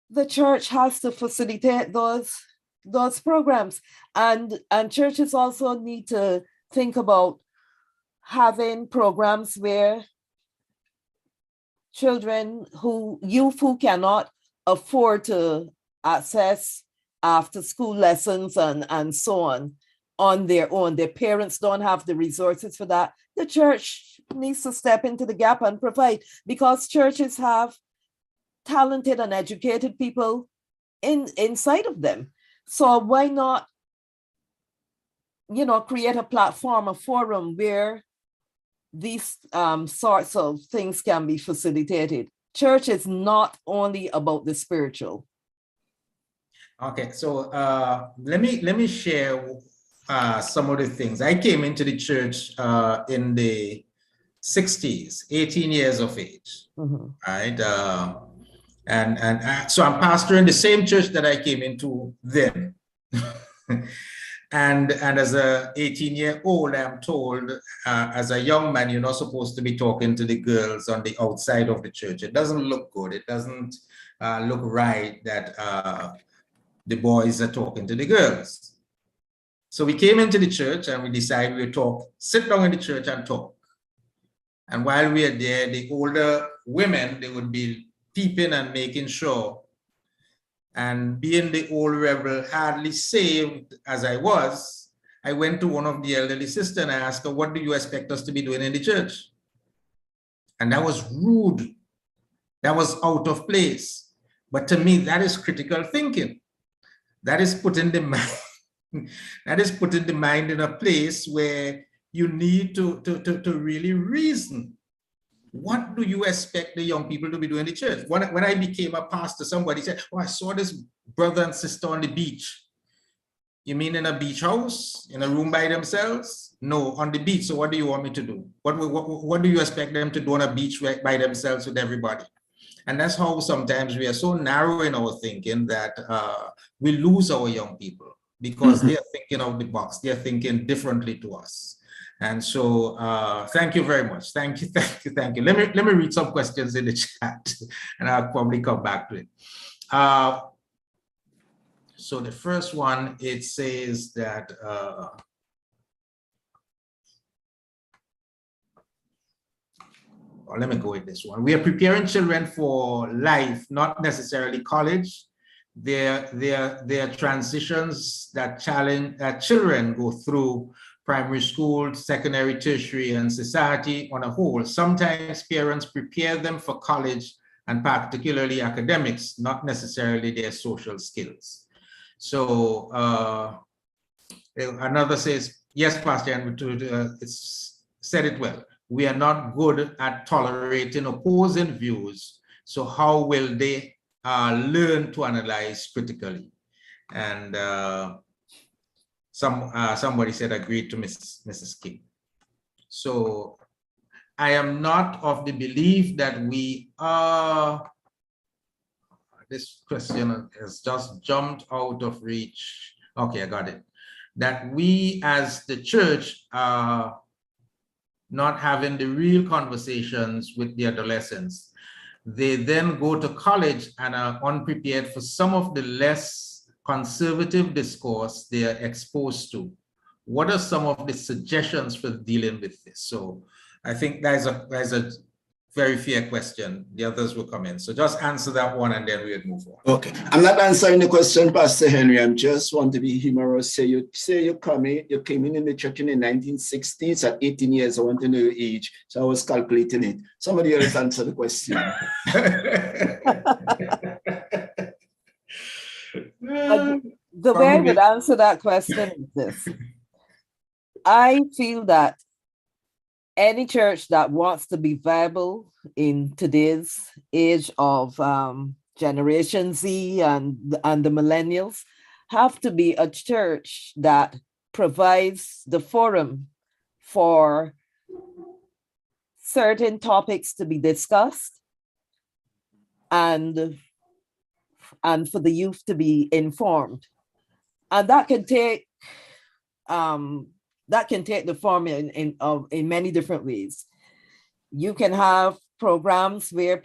The church has to facilitate those programs, and churches also need to think about having programs where youth who cannot afford to access after school lessons and so on their own. Their parents don't have the resources for that. The church needs to step into the gap and provide, because churches have talented and educated people inside of them. So why not, create a platform, a forum where these sorts of things can be facilitated. Church is not only about the spiritual. Okay, so let me share some of the things. I came into the church in the 60s, 18 years of age, right? So I'm pastoring the same church that I came into then. And as a 18-year-old, I'm told, as a young man, you're not supposed to be talking to the girls on the outside of the church. It doesn't look good. It doesn't look right that the boys are talking to the girls. So we came into the church and we decided we'd sit down in the church and talk. And while we are there, the older women, they would be peeping and making sure. And being the old rebel, hardly saved as I was, I went to one of the elderly sisters and I asked her, what do you expect us to be doing in the church? And that was rude. That was out of place. But to me, that is critical thinking. That is putting the mind, in a place where you need to really reason. What do you expect the young people to be doing in the church? When I became a pastor, somebody said, oh, I saw this brother and sister on the beach. You mean in a beach house, in a room by themselves? No, on the beach. So what do you want me to do? What do you expect them to do on a beach by themselves with everybody? And that's how sometimes we are so narrow in our thinking that we lose our young people, because they're thinking out the box. They're thinking differently to us. And so thank you very much. Thank you. Let me read some questions in the chat and I'll probably come back to it. So the first one, it says that, let me go with this one. We are preparing children for life, not necessarily college. There are transitions that children go through: primary school, secondary, tertiary, and society on a whole. Sometimes parents prepare them for college and particularly academics, not necessarily their social skills. So another says, yes, Pastor, and said it well. We are not good at tolerating opposing views. So how will they learn to analyze critically? And somebody said agreed to Mrs. King. So I am not of the belief that we are, this question has just jumped out of reach. Okay, I got it. That we as the church are not having the real conversations with the adolescents. They then go to college and are unprepared for some of the less conservative discourse they are exposed to. What are some of the suggestions for dealing with this? So I think that's a very fair question. The others will come in. So just answer that one and then we'll move on. Okay. I'm not answering the question, Pastor Henry. I'm just want to be humorous. Say you came in the church in the 1960s at 18 years. I want to know your age. So I was calculating it. Somebody else answer the question. The way I would answer that question is this. I feel that any church that wants to be viable in today's age of Generation Z and the millennials have to be a church that provides the forum for certain topics to be discussed and for the youth to be informed. And that can take the form in many different ways. You can have programs where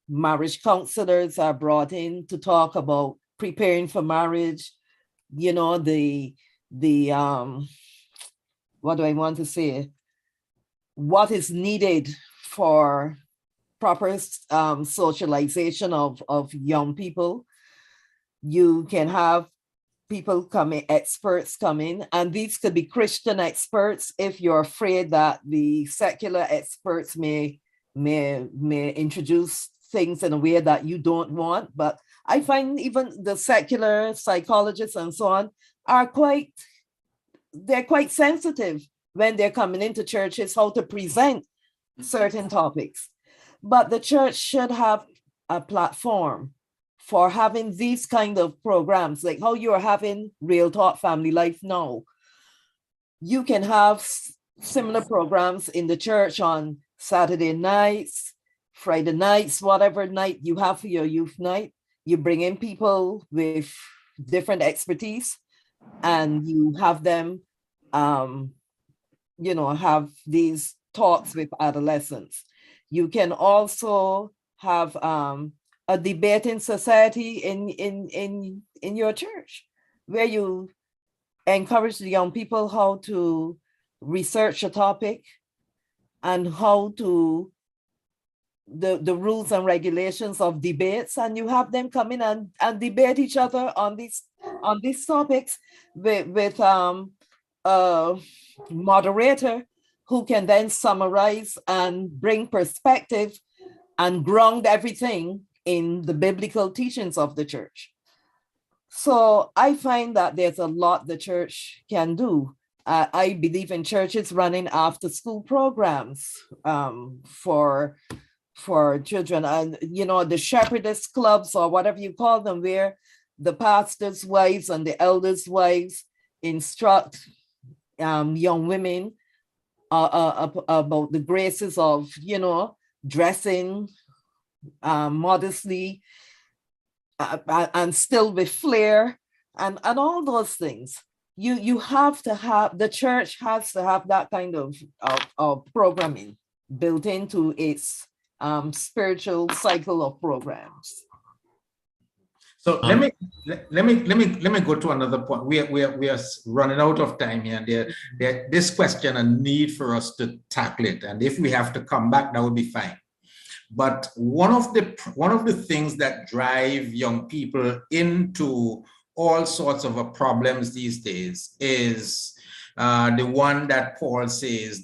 marriage counselors are brought in to talk about preparing for marriage, you know, what do I want to say? What is needed for proper socialization of young people. You can have people come in, experts come in, and these could be Christian experts if you're afraid that the secular experts may introduce things in a way that you don't want. But I find even the secular psychologists and so on are quite sensitive when they're coming into churches, how to present certain topics. But the church should have a platform for having these kind of programs, like how you're having Real Talk Family Life now. You can have similar programs in the church on Saturday nights, Friday nights, whatever night you have for your youth night. You bring in people with different expertise and you have them, have these talks with adolescents. You can also have a debating society in your church, where you encourage the young people how to research a topic and how to the rules and regulations of debates, and you have them come in and debate each other on these topics with a moderator who can then summarize and bring perspective and ground everything in the biblical teachings of the church. So I find that there's a lot the church can do. I believe in churches running after school programs for children, and the shepherdess clubs or whatever you call them, where the pastors' wives and the elders' wives instruct young women about the graces of dressing modestly and still with flair and all those things. You have to have, the church has to have that kind of programming built into its spiritual cycle of programs. So let me go to another point. We are running out of time here. This question a need for us to tackle it, and if we have to come back, that would be fine. But one of the things that drive young people into all sorts of problems these days is the one that Paul says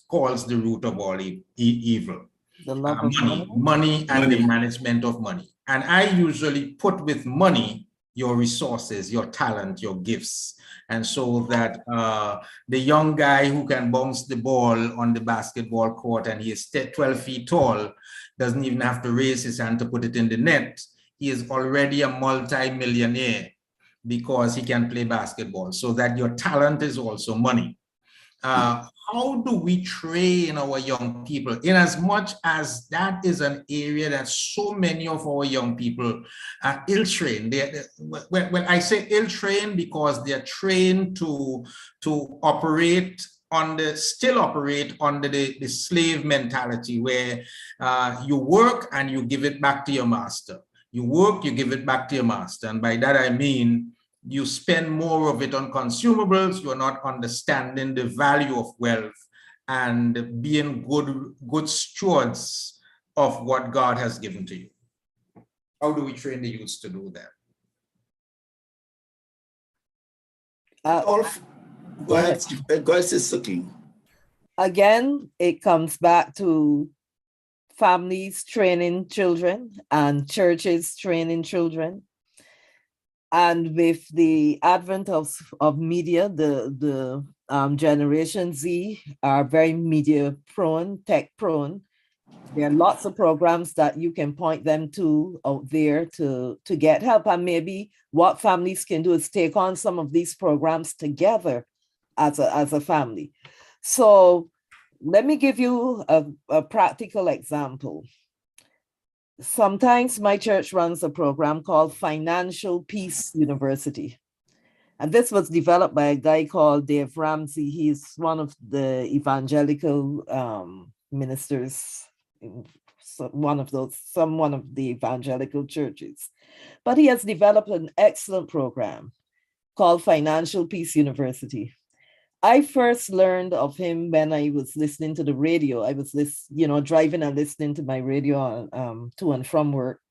calls the root of all evil. The love of money and the management of money. And I usually put with money your resources, your talent, your gifts. And so that the young guy who can bounce the ball on the basketball court and he is 12 feet tall, doesn't even have to raise his hand to put it in the net. He is already a multi-millionaire because he can play basketball. So that your talent is also money. How do we train our young people, in as much as that is an area that so many of our young people are ill-trained? Well, I say ill-trained because they're trained to operate still operate under the slave mentality, where you work and you give it back to your master. You work, you give it back to your master. And by that I mean, you spend more of it on consumables, you're not understanding the value of wealth and being good stewards of what God has given to you. How do we train the youths to do that? Go ahead, Sister King. Again, it comes back to families training children and churches training children. And with the advent of media, the Generation Z are very media prone, tech prone. There are lots of programs that you can point them to out there to get help. And maybe what families can do is take on some of these programs together as a family. So let me give you a practical example. Sometimes my church runs a program called Financial Peace University. And this was developed by a guy called Dave Ramsey. He's one of the evangelical ministers in one of the evangelical churches. But he has developed an excellent program called Financial Peace University. I first learned of him when I was listening to the radio. I was driving and listening to my radio to and from work.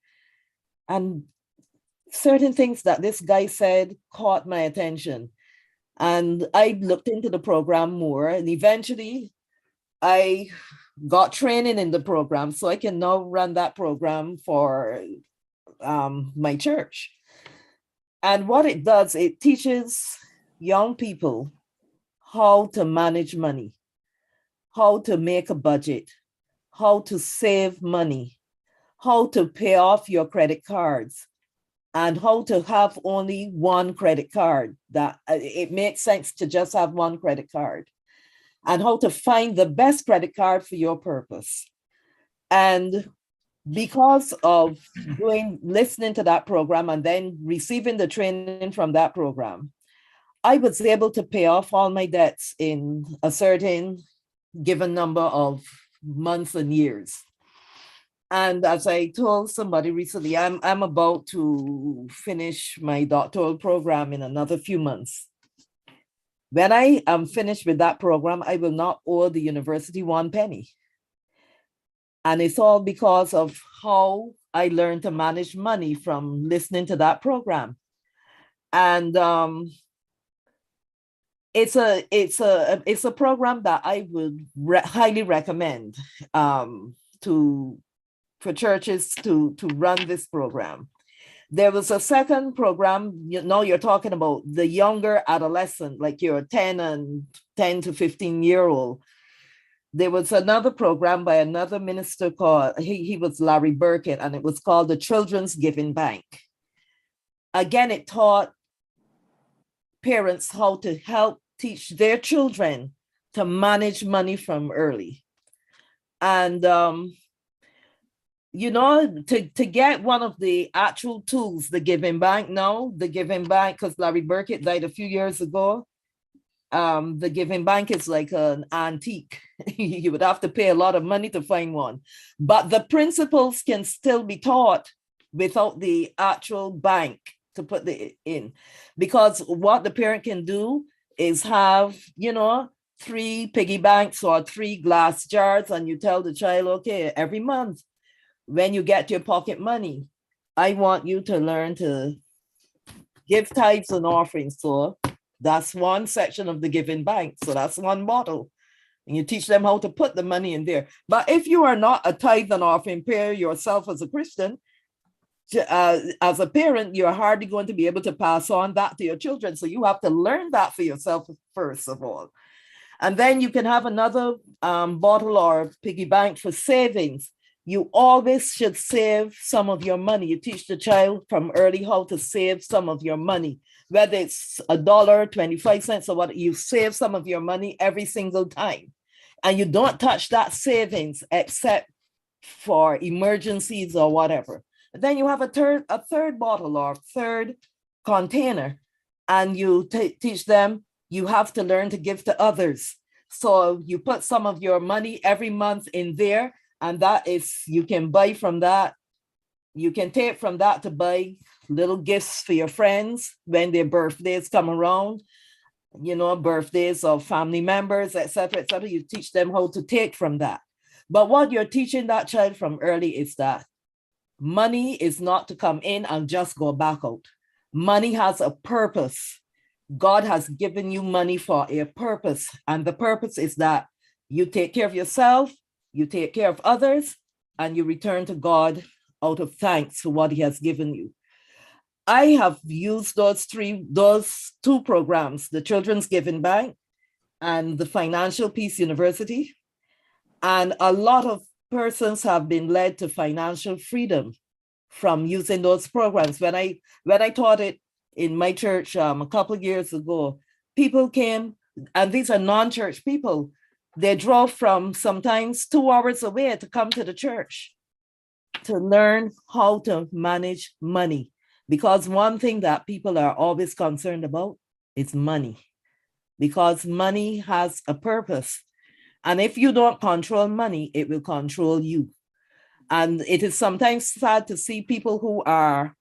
And certain things that this guy said caught my attention. And I looked into the program more, and eventually I got training in the program, so I can now run that program for my church. And what it does, it teaches young people how to manage money, how to make a budget, how to save money, how to pay off your credit cards, and how to have only one credit card. That it makes sense to just have one credit card, and how to find the best credit card for your purpose. And because of listening to that program and then receiving the training from that program, I was able to pay off all my debts in a certain given number of months and years. And as I told somebody recently, I'm about to finish my doctoral program in another few months. When I am finished with that program, I will not owe the university one penny. And it's all because of how I learned to manage money from listening to that program. And it's a program that I would highly recommend for churches to run this program. There was a second program, you're talking about the younger adolescent, like your 10 to 15-year-old. There was another program by another minister called, he was Larry Burkett, and it was called the Children's Giving Bank. Again, it taught parents how to help teach their children to manage money from early. And, to get one of the actual tools, the Giving Bank, because Larry Burkett died a few years ago, the Giving Bank is like an antique. You would have to pay a lot of money to find one. But the principles can still be taught without the actual bank to put in. Because what the parent can do is have, 3 piggy banks or 3 glass jars, and you tell the child, okay, every month when you get your pocket money, I want you to learn to give tithes and offerings. So that's one section of the Giving Bank. So that's one model. And you teach them how to put the money in there. But if you are not a tithe and offering payer yourself as a Christian, as a parent, you're hardly going to be able to pass on that to your children. So you have to learn that for yourself, first of all. And then you can have another bottle or piggy bank for savings. You always should save some of your money. You teach the child from early how to save some of your money, whether it's $1, 25 cents, or what, you save some of your money every single time. And you don't touch that savings except for emergencies or whatever. Then you have a third bottle or third container, and you teach them you have to learn to give to others. So you put some of your money every month in there, and that is, you can buy from that. You can take from that to buy little gifts for your friends when their birthdays come around, birthdays of family members, etc., etc. You teach them how to take from that. But what you're teaching that child from early is that money is not to come in and just go back out. Money has a purpose. God has given you money for a purpose. And the purpose is that you take care of yourself, you take care of others, and you return to God out of thanks for what he has given you. I have used those two programs, the Children's Giving Bank and the Financial Peace University. And a lot of persons have been led to financial freedom from using those programs. When I taught it in my church a couple of years ago, people came, and these are non-church people. They drove from sometimes 2 hours away to come to the church to learn how to manage money. Because one thing that people are always concerned about is money, because money has a purpose. And if you don't control money, it will control you. And it is sometimes sad to see people who are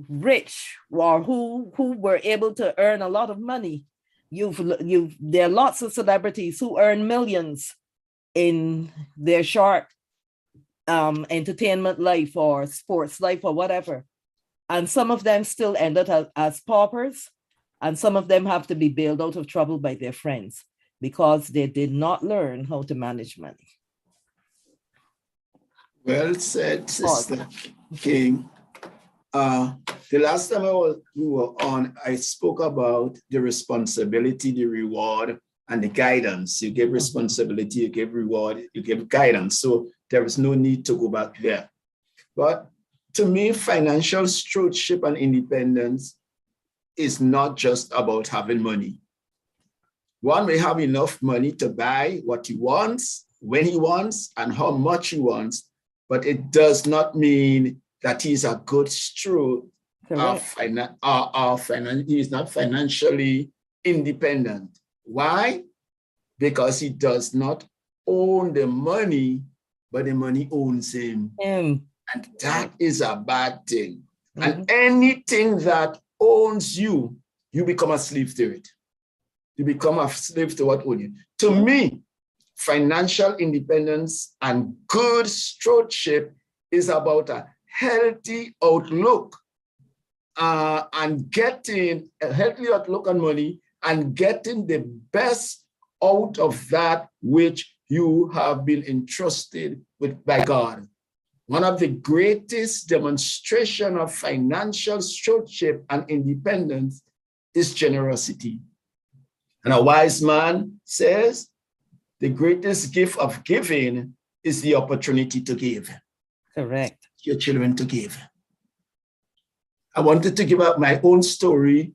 rich or who were able to earn a lot of money. There are lots of celebrities who earn millions in their short entertainment life or sports life or whatever. And some of them still end up as paupers, and some of them have to be bailed out of trouble by their friends because they did not learn how to manage money. Well said, Sister King. The last time we were on, I spoke about the responsibility, the reward, and the guidance. You gave responsibility, you gave reward, you gave guidance. So there is no need to go back there. But to me, financial stewardship and independence is not just about having money. One may have enough money to buy what he wants, when he wants, and how much he wants, but it does not mean that he's a good steward. He is not financially independent. Why? Because he does not own the money, but the money owns him. And that is a bad thing. And anything that owns you, you become a slave to it. You become a slave to what owns you. To me, financial independence and good stewardship is about a healthy outlook and getting a healthy outlook on money and getting the best out of that which you have been entrusted with by God. One of the greatest demonstration of financial stewardship and independence is generosity. And a wise man says, the greatest gift of giving is the opportunity to give. Correct. Your children to give. I wanted to give out my own story.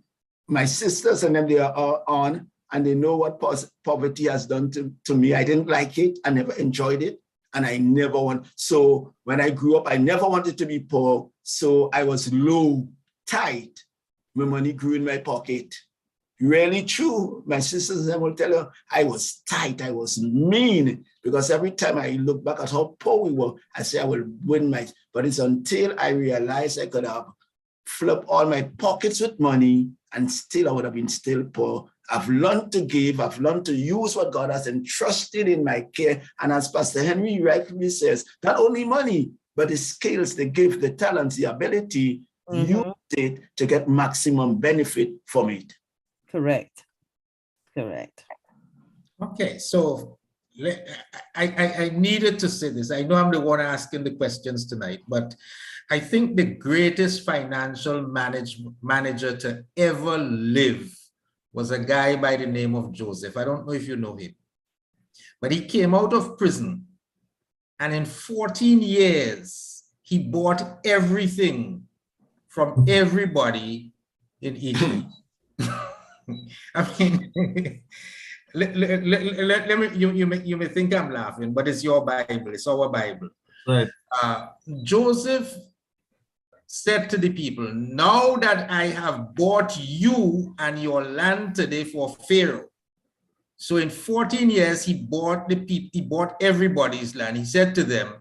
My sisters and them, they are on, and they know what poverty has done to me. I didn't like it. I never enjoyed it. And I never want. So when I grew up, I never wanted to be poor. So I was low, tight. My money grew in my pocket. Really true. My sisters will tell you, I was tight. I was mean. Because every time I look back at how poor we were, I say I will win my. But it's until I realized I could have flipped all my pockets with money and still I would have been still poor. I've learned to give. I've learned to use what God has entrusted in my care. And as Pastor Henry rightly says, not only money, but the skills, the gift, the talents, the ability, use it to get maximum benefit from it. Correct. Correct. Okay, so I needed to say this. I know I'm the one asking the questions tonight, but I think the greatest financial manager to ever live was a guy by the name of Joseph. I don't know if you know him, but he came out of prison, and in 14 years, he bought everything from everybody in Egypt. I mean, let me, you may think I'm laughing, but it's your Bible, it's our Bible. Right. Joseph said to the people, now that I have bought you and your land today for Pharaoh. So in 14 years, he bought everybody's land. He said to them,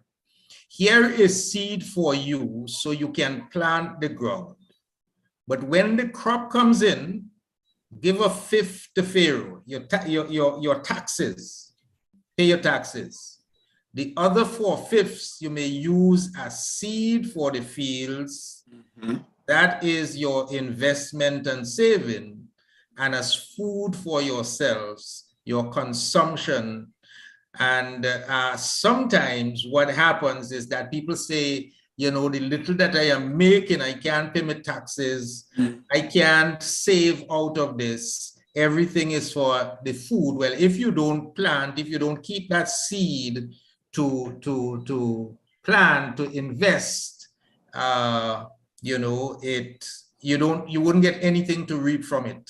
here is seed for you so you can plant the ground. But when the crop comes in, give a fifth to Pharaoh, your taxes, pay your taxes. The other 4/5 you may use as seed for the fields. That is your investment and saving, and as food for yourselves, your consumption. And sometimes what happens is that people say, you know, the little that I am making, I can't pay my taxes. I can't save out of this. Everything is for the food. Well, if you don't plant, if you don't keep that seed to plant, to invest, you know, you wouldn't get anything to reap from it.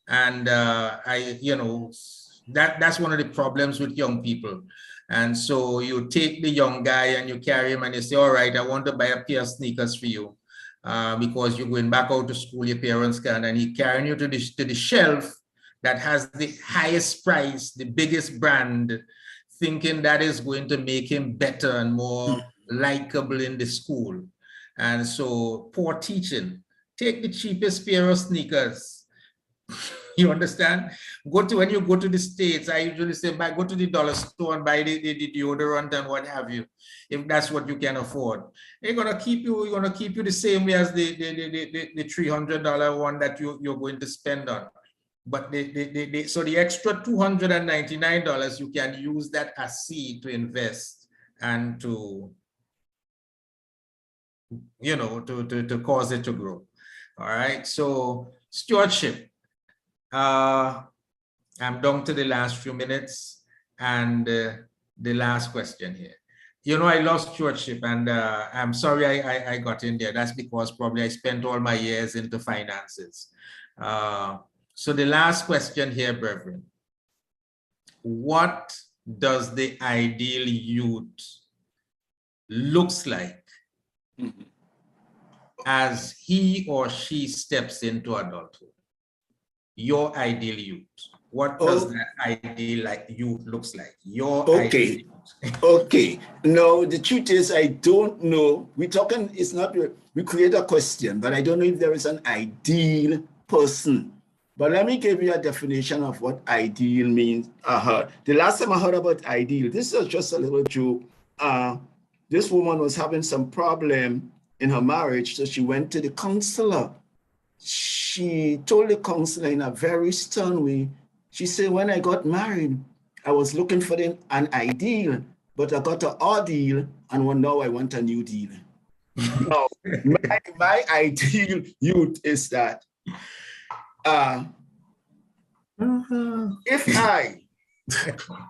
And you know, that's one of the problems with young people. And so you take the young guy and you carry him and you say, all right, I want to buy a pair of sneakers for you because you're going back out to school, your parents can, and he's carrying you to the shelf that has the highest price, the biggest brand, thinking that is going to make him better and more likable in the school. And so poor teaching. Take the cheapest pair of sneakers. You understand? When you go to the States, I usually say, go to the dollar store and buy the deodorant and what have you, if that's what you can afford. They're gonna keep you the same way as the $300 one that you're going to spend on. But so the extra $299, you can use that as seed to invest and to, you know, to cause it to grow. All right. So stewardship. I'm down to the last few minutes, and the last question here. You know, I lost stewardship, and I'm sorry I got in there. That's because probably I spent all my years into finances. So the last question here, brethren, what does the ideal youth looks like as he or she steps into adulthood? Your ideal youth. What does that ideal youth looks like? Your okay. Okay. No, the truth is I don't know. We're talking, it's not, we create a question, but I don't know if there is an ideal person. But let me give you a definition of what ideal means. The last time I heard about ideal, this is just a little joke. This woman was having some problem in her marriage, so she went to the counselor. She told the counselor in a very stern way, she said, when I got married, I was looking for an ideal, but I got an ordeal, and now I want a new deal. Now, my ideal youth is that if I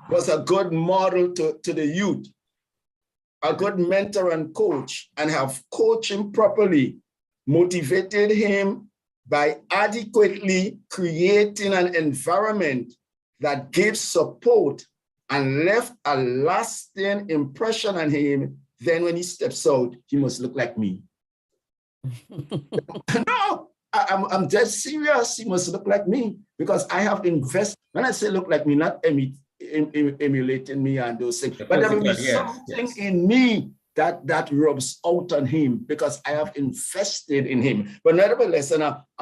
was a good model to the youth, a good mentor and coach, and have coached him properly, motivated him by adequately creating an environment that gives support and left a lasting impression on him, then when he steps out, he must look like me. No, I'm dead serious. He must look like me because I have invested. When I say look like me, not emulating me and those things, but there will be something in me that rubs out on him because I have invested in him. But nevertheless, on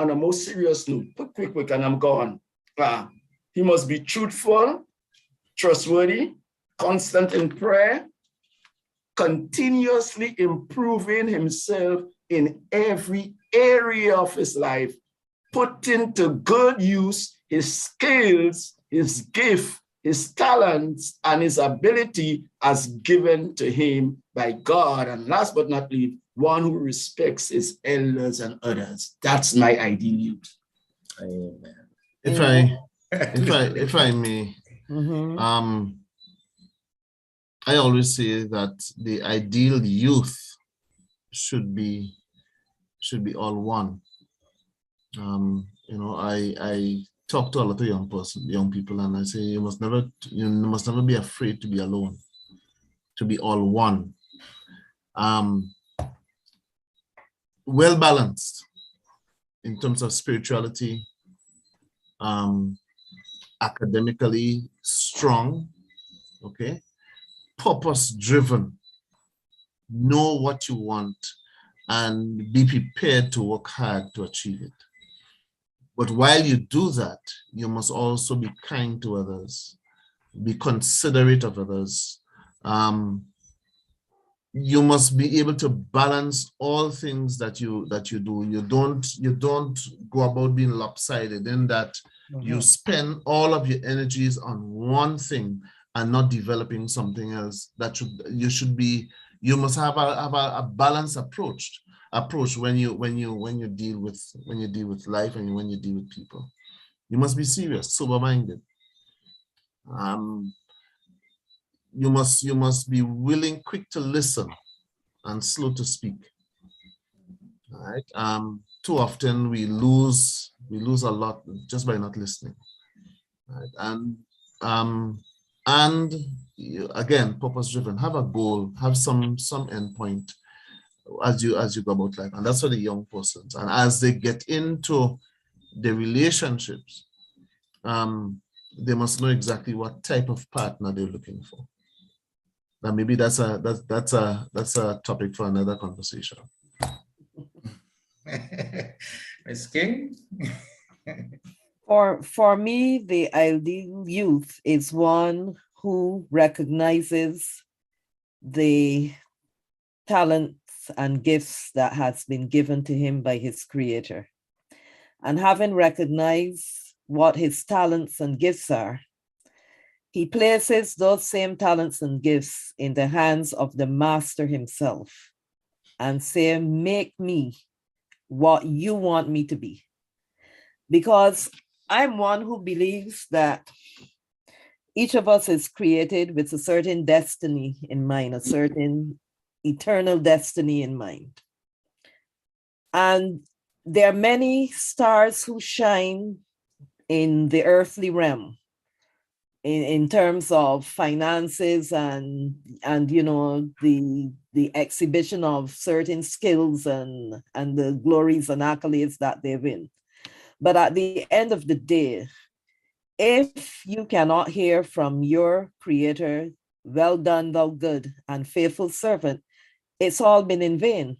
a more serious note, quick, and I'm gone. He must be truthful, trustworthy, constant in prayer, continuously improving himself in every area of his life, putting to good use his skills, his gift, his talents and his ability as given to him by God. And last but not least, one who respects his elders and others. That's my ideal youth. Amen. If I may, Mhm. I always say that the ideal youth should be all one. I talk to a lot of young people, and I say you must never be afraid to be alone, to be all one. Well balanced in terms of spirituality, academically strong, okay, purpose driven, know what you want, and be prepared to work hard to achieve it. But while you do that, you must also be kind to others, be considerate of others. You must be able to balance all things that you do. You don't go about being lopsided in that you spend all of your energies on one thing and not developing something else. You must have a balanced approach when you deal with life and when you deal with people. You must be serious, sober-minded. You must be willing, quick to listen, and slow to speak. All right. Too often we lose a lot just by not listening. All right. And again, purpose-driven. Have a goal. Have some endpoint as you go about life, and that's for the young persons. And as they get into the relationships, they must know exactly what type of partner they're looking for. Now, maybe that's a topic for another conversation. Ms. King? For me, the ideal youth is one who recognizes the talents and gifts that has been given to him by his creator. And having recognized what his talents and gifts are, he places those same talents and gifts in the hands of the master himself and say, make me what you want me to be. Because I'm one who believes that each of us is created with a certain destiny in mind, a certain eternal destiny in mind. And there are many stars who shine in the earthly realm in terms of finances and the exhibition of certain skills and the glories and accolades that they win. But at the end of the day, if you cannot hear from your creator, well done, thou good and faithful servant, it's all been in vain.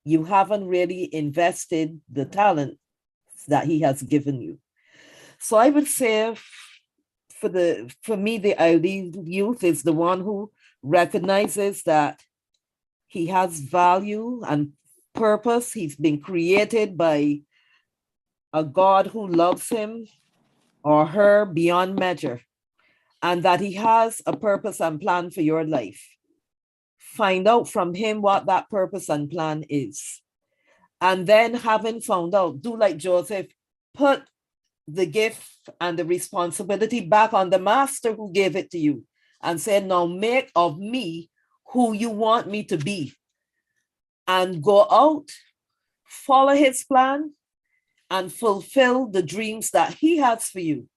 You haven't really invested the talent that he has given you. So I would say for me, the ideal youth is the one who recognizes that he has value and purpose. He's been created by a God who loves him or her beyond measure, and that he has a purpose and plan for your life. Find out from him what that purpose and plan is. And then having found out, do like Joseph, put the gift and the responsibility back on the master who gave it to you and said, now make of me who you want me to be. And go out, follow his plan, and fulfill the dreams that he has for you.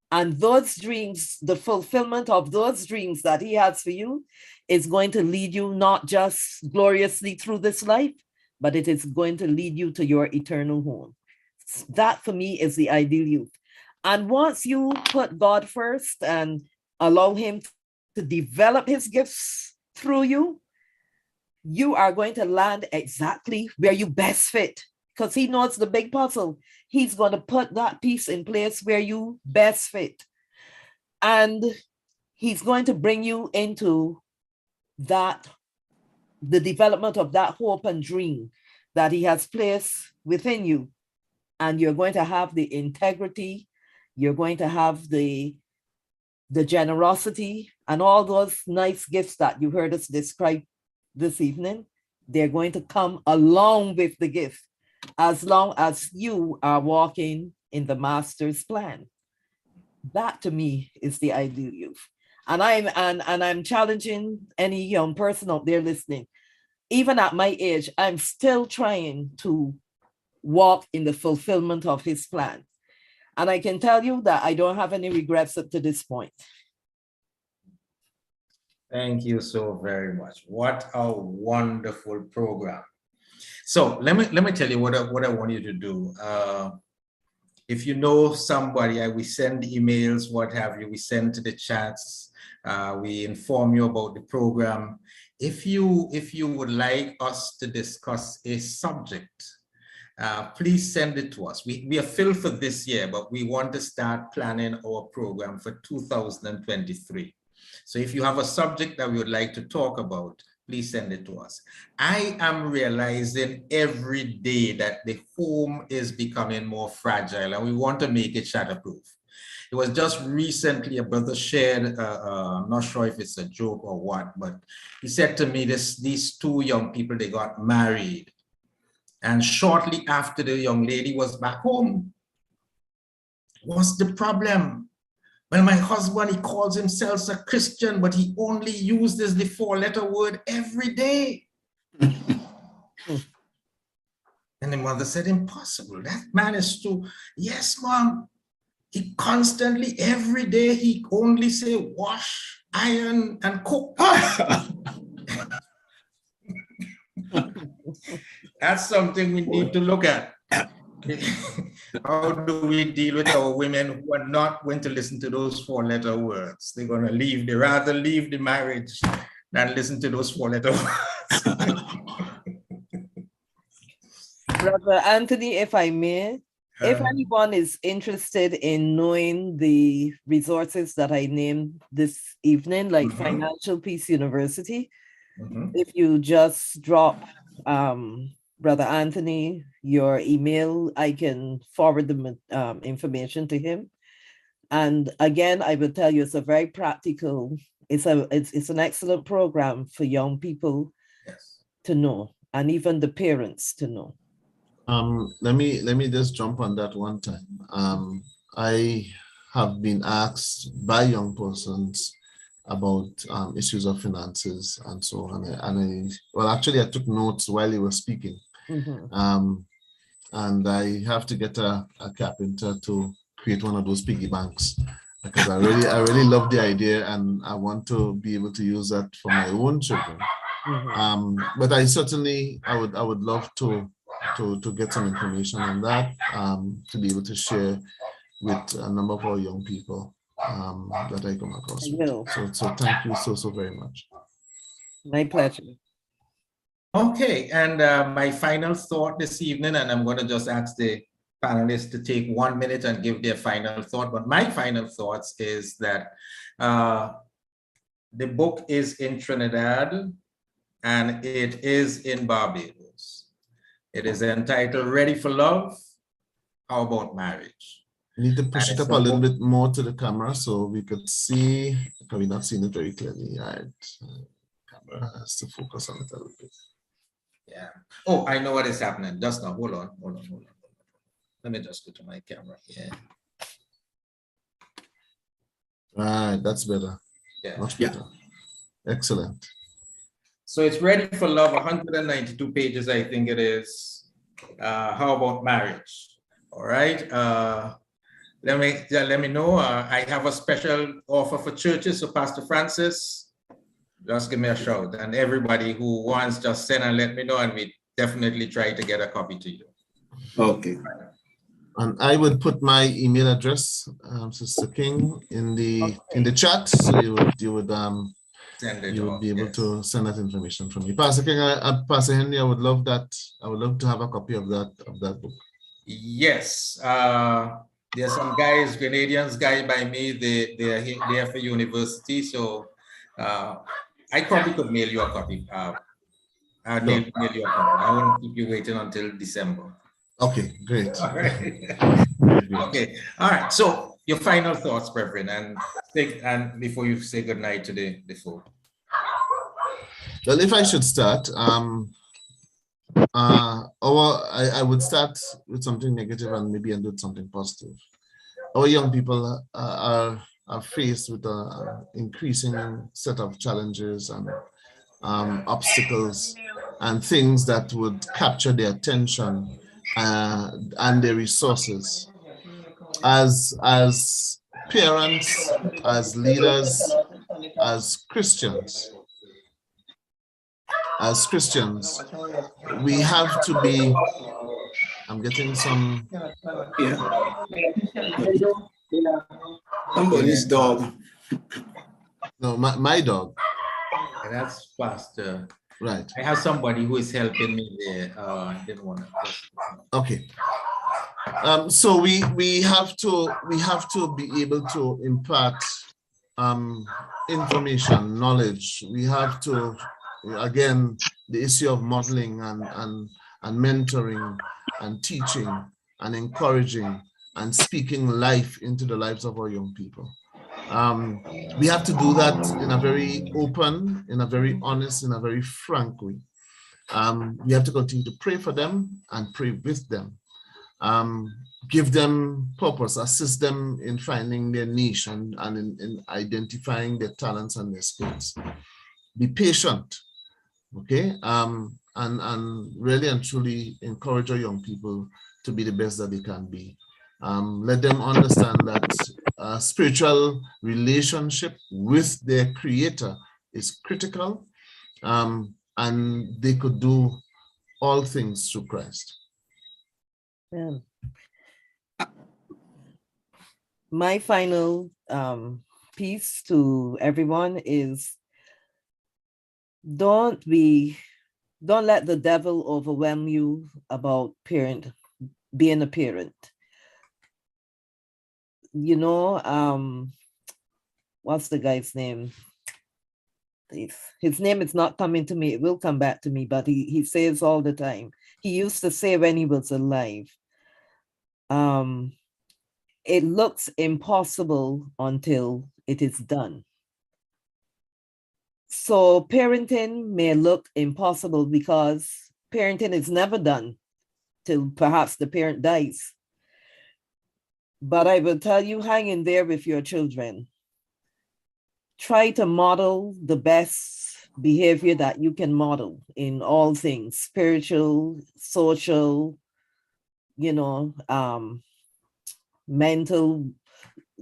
And those dreams, the fulfillment of those dreams that he has for you is going to lead you not just gloriously through this life, but it is going to lead you to your eternal home. That for me is the ideal youth. And once you put God first and allow him to develop his gifts through you, you are going to land exactly where you best fit, because he knows the big puzzle. He's going to put that piece in place where you best fit. And he's going to bring you into the development of that hope and dream that he has placed within you. And you're going to have the integrity, you're going to have the the generosity, and all those nice gifts that you heard us describe this evening, they're going to come along with the gift as long as you are walking in the master's plan. That to me is the ideal youth. And I'm challenging any young person out there listening. Even at my age, I'm still trying to walk in the fulfillment of his plan. And I can tell you that I don't have any regrets up to this point. Thank you so very much. What a wonderful program. So let me tell you what I want you to do. If you know somebody, we send emails, what have you, we send to the chats, we inform you about the program. If you would like us to discuss a subject, please send it to us. We are filled for this year, but we want to start planning our program for 2023. So if you have a subject that we would like to talk about, please send it to us. I am realizing every day that the home is becoming more fragile and we want to make it shatterproof. It was just recently a brother shared, I'm not sure if it's a joke or what, but he said to me, these two young people, they got married. And shortly after the young lady was back home, what's the problem? Well, my husband, he calls himself a Christian, but he only uses the 4-letter word every day. And the mother said, impossible. That man is too. Yes, mom. He constantly, every day, he only say wash, iron, and cook. That's something we need to look at. How do we deal with our women who are not going to listen to those 4-letter words? They're going to leave. They rather leave the marriage than listen to those 4-letter words. Brother Anthony, if I may, if anyone is interested in knowing the resources that I named this evening, like Financial Peace University, if you just drop Brother Anthony your email, I can forward the information to him. And again, I will tell you, it's a very practical, it's an excellent program for young people to know, and even the parents to know. Let me just jump on that one time. I have been asked by young persons about issues of finances and so on. Well, actually, I took notes while you were speaking. And I have to get a carpenter to create one of those piggy banks because I really love the idea and I want to be able to use that for my own children. But I certainly I would love to get some information on that to be able to share with a number of our young people that I come across with. So thank you so very much. My pleasure. Okay, and my final thought this evening, and I'm going to just ask the panelists to take 1 minute and give their final thought, but my final thoughts is that the book is in Trinidad and it is in Barbados. It is entitled Ready for Love, How About Marriage? You need to push it up a little bit more to the camera so we could see, because we're not seeing it very clearly. Right. Camera has to focus on it a little bit. Yeah. Oh, I know what is happening. Just now. Hold on. Let me just go to my camera here. Right, that's better. Yeah. Much better. Excellent. So it's Ready for Love, 192 pages, I think it is. How about marriage? All right. Let me know. I have a special offer for churches. So Pastor Francis, just give me a shout. And everybody who wants, just send and let me know, and we definitely try to get a copy to you. Okay. And I would put my email address, Sister King, in the chat, so you would be able to send that information from me. Pastor King, Pastor Henry, I would love that. I would love to have a copy of that book. Yes. There's some guys, Grenadians guy by me. They are here for university, so I probably could mail you a copy. I'll mail you a copy. I won't keep you waiting until December. Okay, great. All right. Okay. All right. So your final thoughts, Reverend, and before you say goodnight to the folk. Well, if I should start, I would start with something negative and maybe end with something positive. Our young people are faced with an increasing set of challenges and obstacles and things that would capture their attention and their resources. As parents, as leaders, as Christians, we have to be, I'm getting some. Yeah. Somebody's dog. No, my dog. And that's faster. Right. I have somebody who is helping me there. I didn't want to. Okay. So we have to be able to impart information, knowledge. We have to, again, the issue of modeling and mentoring and teaching and encouraging and speaking life into the lives of our young people. We have to do that in a very open, in a very honest, in a very frank way. We have to continue to pray for them and pray with them. Give them purpose, assist them in finding their niche and in identifying their talents and their skills. Be patient, okay? And really and truly encourage our young people to be the best that they can be. Let them understand that a spiritual relationship with their creator is critical, and they could do all things through Christ. Yeah. My final piece to everyone is don't let the devil overwhelm you about being a parent. You know, what's the guy's name? His name is not coming to me. It will come back to me, but he says all the time. He used to say when he was alive, it looks impossible until it is done. So parenting may look impossible because parenting is never done till perhaps the parent dies. But I will tell you, hang in there with your children. Try to model the best behavior that you can model in all things, spiritual, social, you know, mental.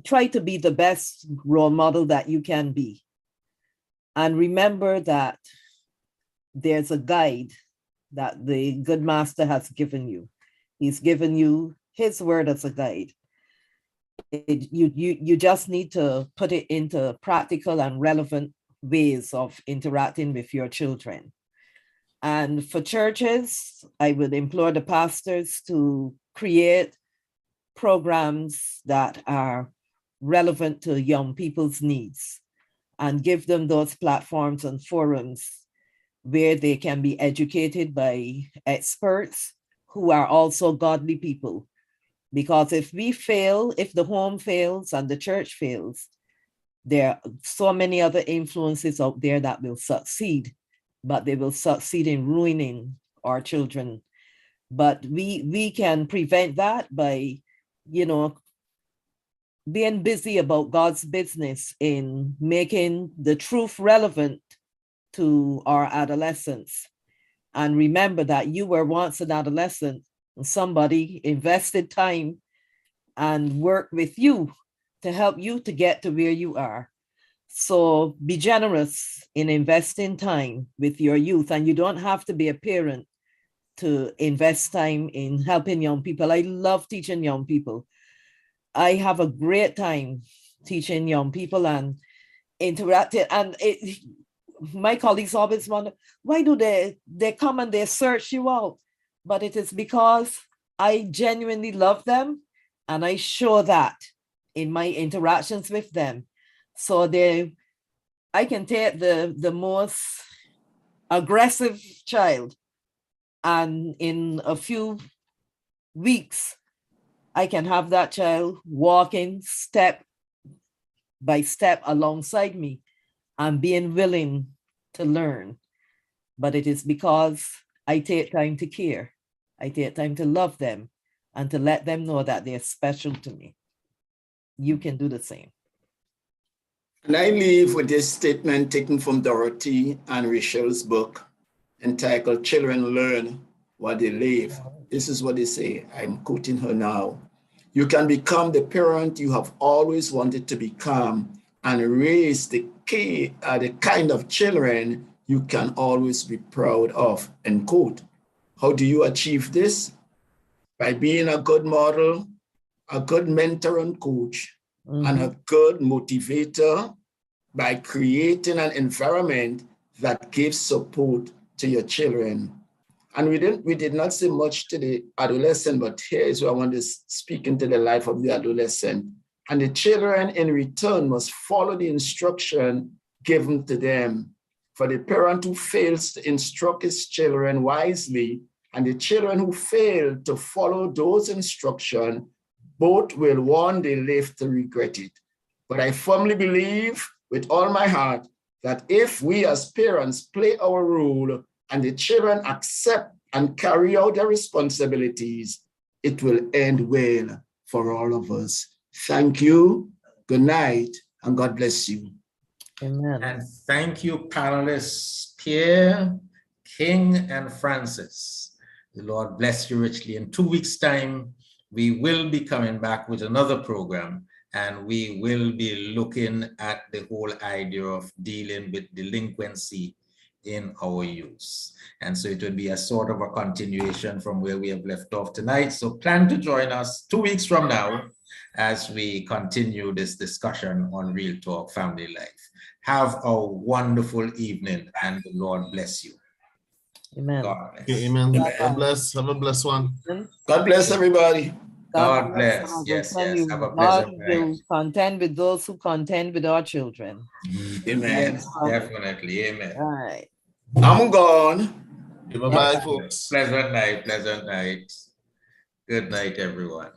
Try to be the best role model that you can be. And remember that there's a guide that the good master has given you. He's given you his word as a guide. You just need to put it into practical and relevant ways of interacting with your children. And for churches, I would implore the pastors to create programs that are relevant to young people's needs and give them those platforms and forums where they can be educated by experts who are also godly people. Because if we fail, if the home fails and the church fails, there are so many other influences out there that will succeed, but they will succeed in ruining our children. But we can prevent that by, you know, being busy about God's business in making the truth relevant to our adolescents. And remember that you were once an adolescent. Somebody invested time and worked with you to help you to get to where you are. So be generous in investing time with your youth. And you don't have to be a parent to invest time in helping young people. I love teaching young people. I have a great time teaching young people and interacting. And my colleagues always wonder, why do they come and they search you out? But it is because I genuinely love them and I show that in my interactions with them. So I can take the most aggressive child and in a few weeks I can have that child walking step by step alongside me and being willing to learn. But it is because I take time to care. I take time to love them and to let them know that they're special to me. You can do the same. And I leave with this statement taken from Dorothy and Rachel's book entitled Children Learn What They Live. This is what they say. I'm quoting her now. You can become the parent you have always wanted to become and raise the kind of children you can always be proud of, end quote. How do you achieve this? By being a good model, a good mentor and coach, and a good motivator, by creating an environment that gives support to your children. And we did not say much to the adolescent, but here is where I want to speak into the life of the adolescent. And the children in return must follow the instruction given to them. For the parent who fails to instruct his children wisely, and the children who fail to follow those instructions, both will one day live to regret it. But I firmly believe with all my heart that if we as parents play our role and the children accept and carry out their responsibilities, it will end well for all of us. Thank you, good night, and God bless you. Amen. And thank you, panelists Pierre, King, and Francis. The Lord bless you richly. In 2 weeks' time, we will be coming back with another program, and we will be looking at the whole idea of dealing with delinquency in our youth. And so it will be a sort of a continuation from where we have left off tonight. So plan to join us 2 weeks from now as we continue this discussion on Real Talk Family Life. Have a wonderful evening, and the Lord bless you. Amen. God bless. Okay, amen. God bless. Have a blessed one. God bless everybody. God bless. us. Yes, I tell yes. you, Have a God pleasant will night. contend with those who contend with our children. Amen. Yes, definitely. Amen. All right. I'm gone. Bye-bye, folks. Pleasant night. Pleasant night. Good night, everyone.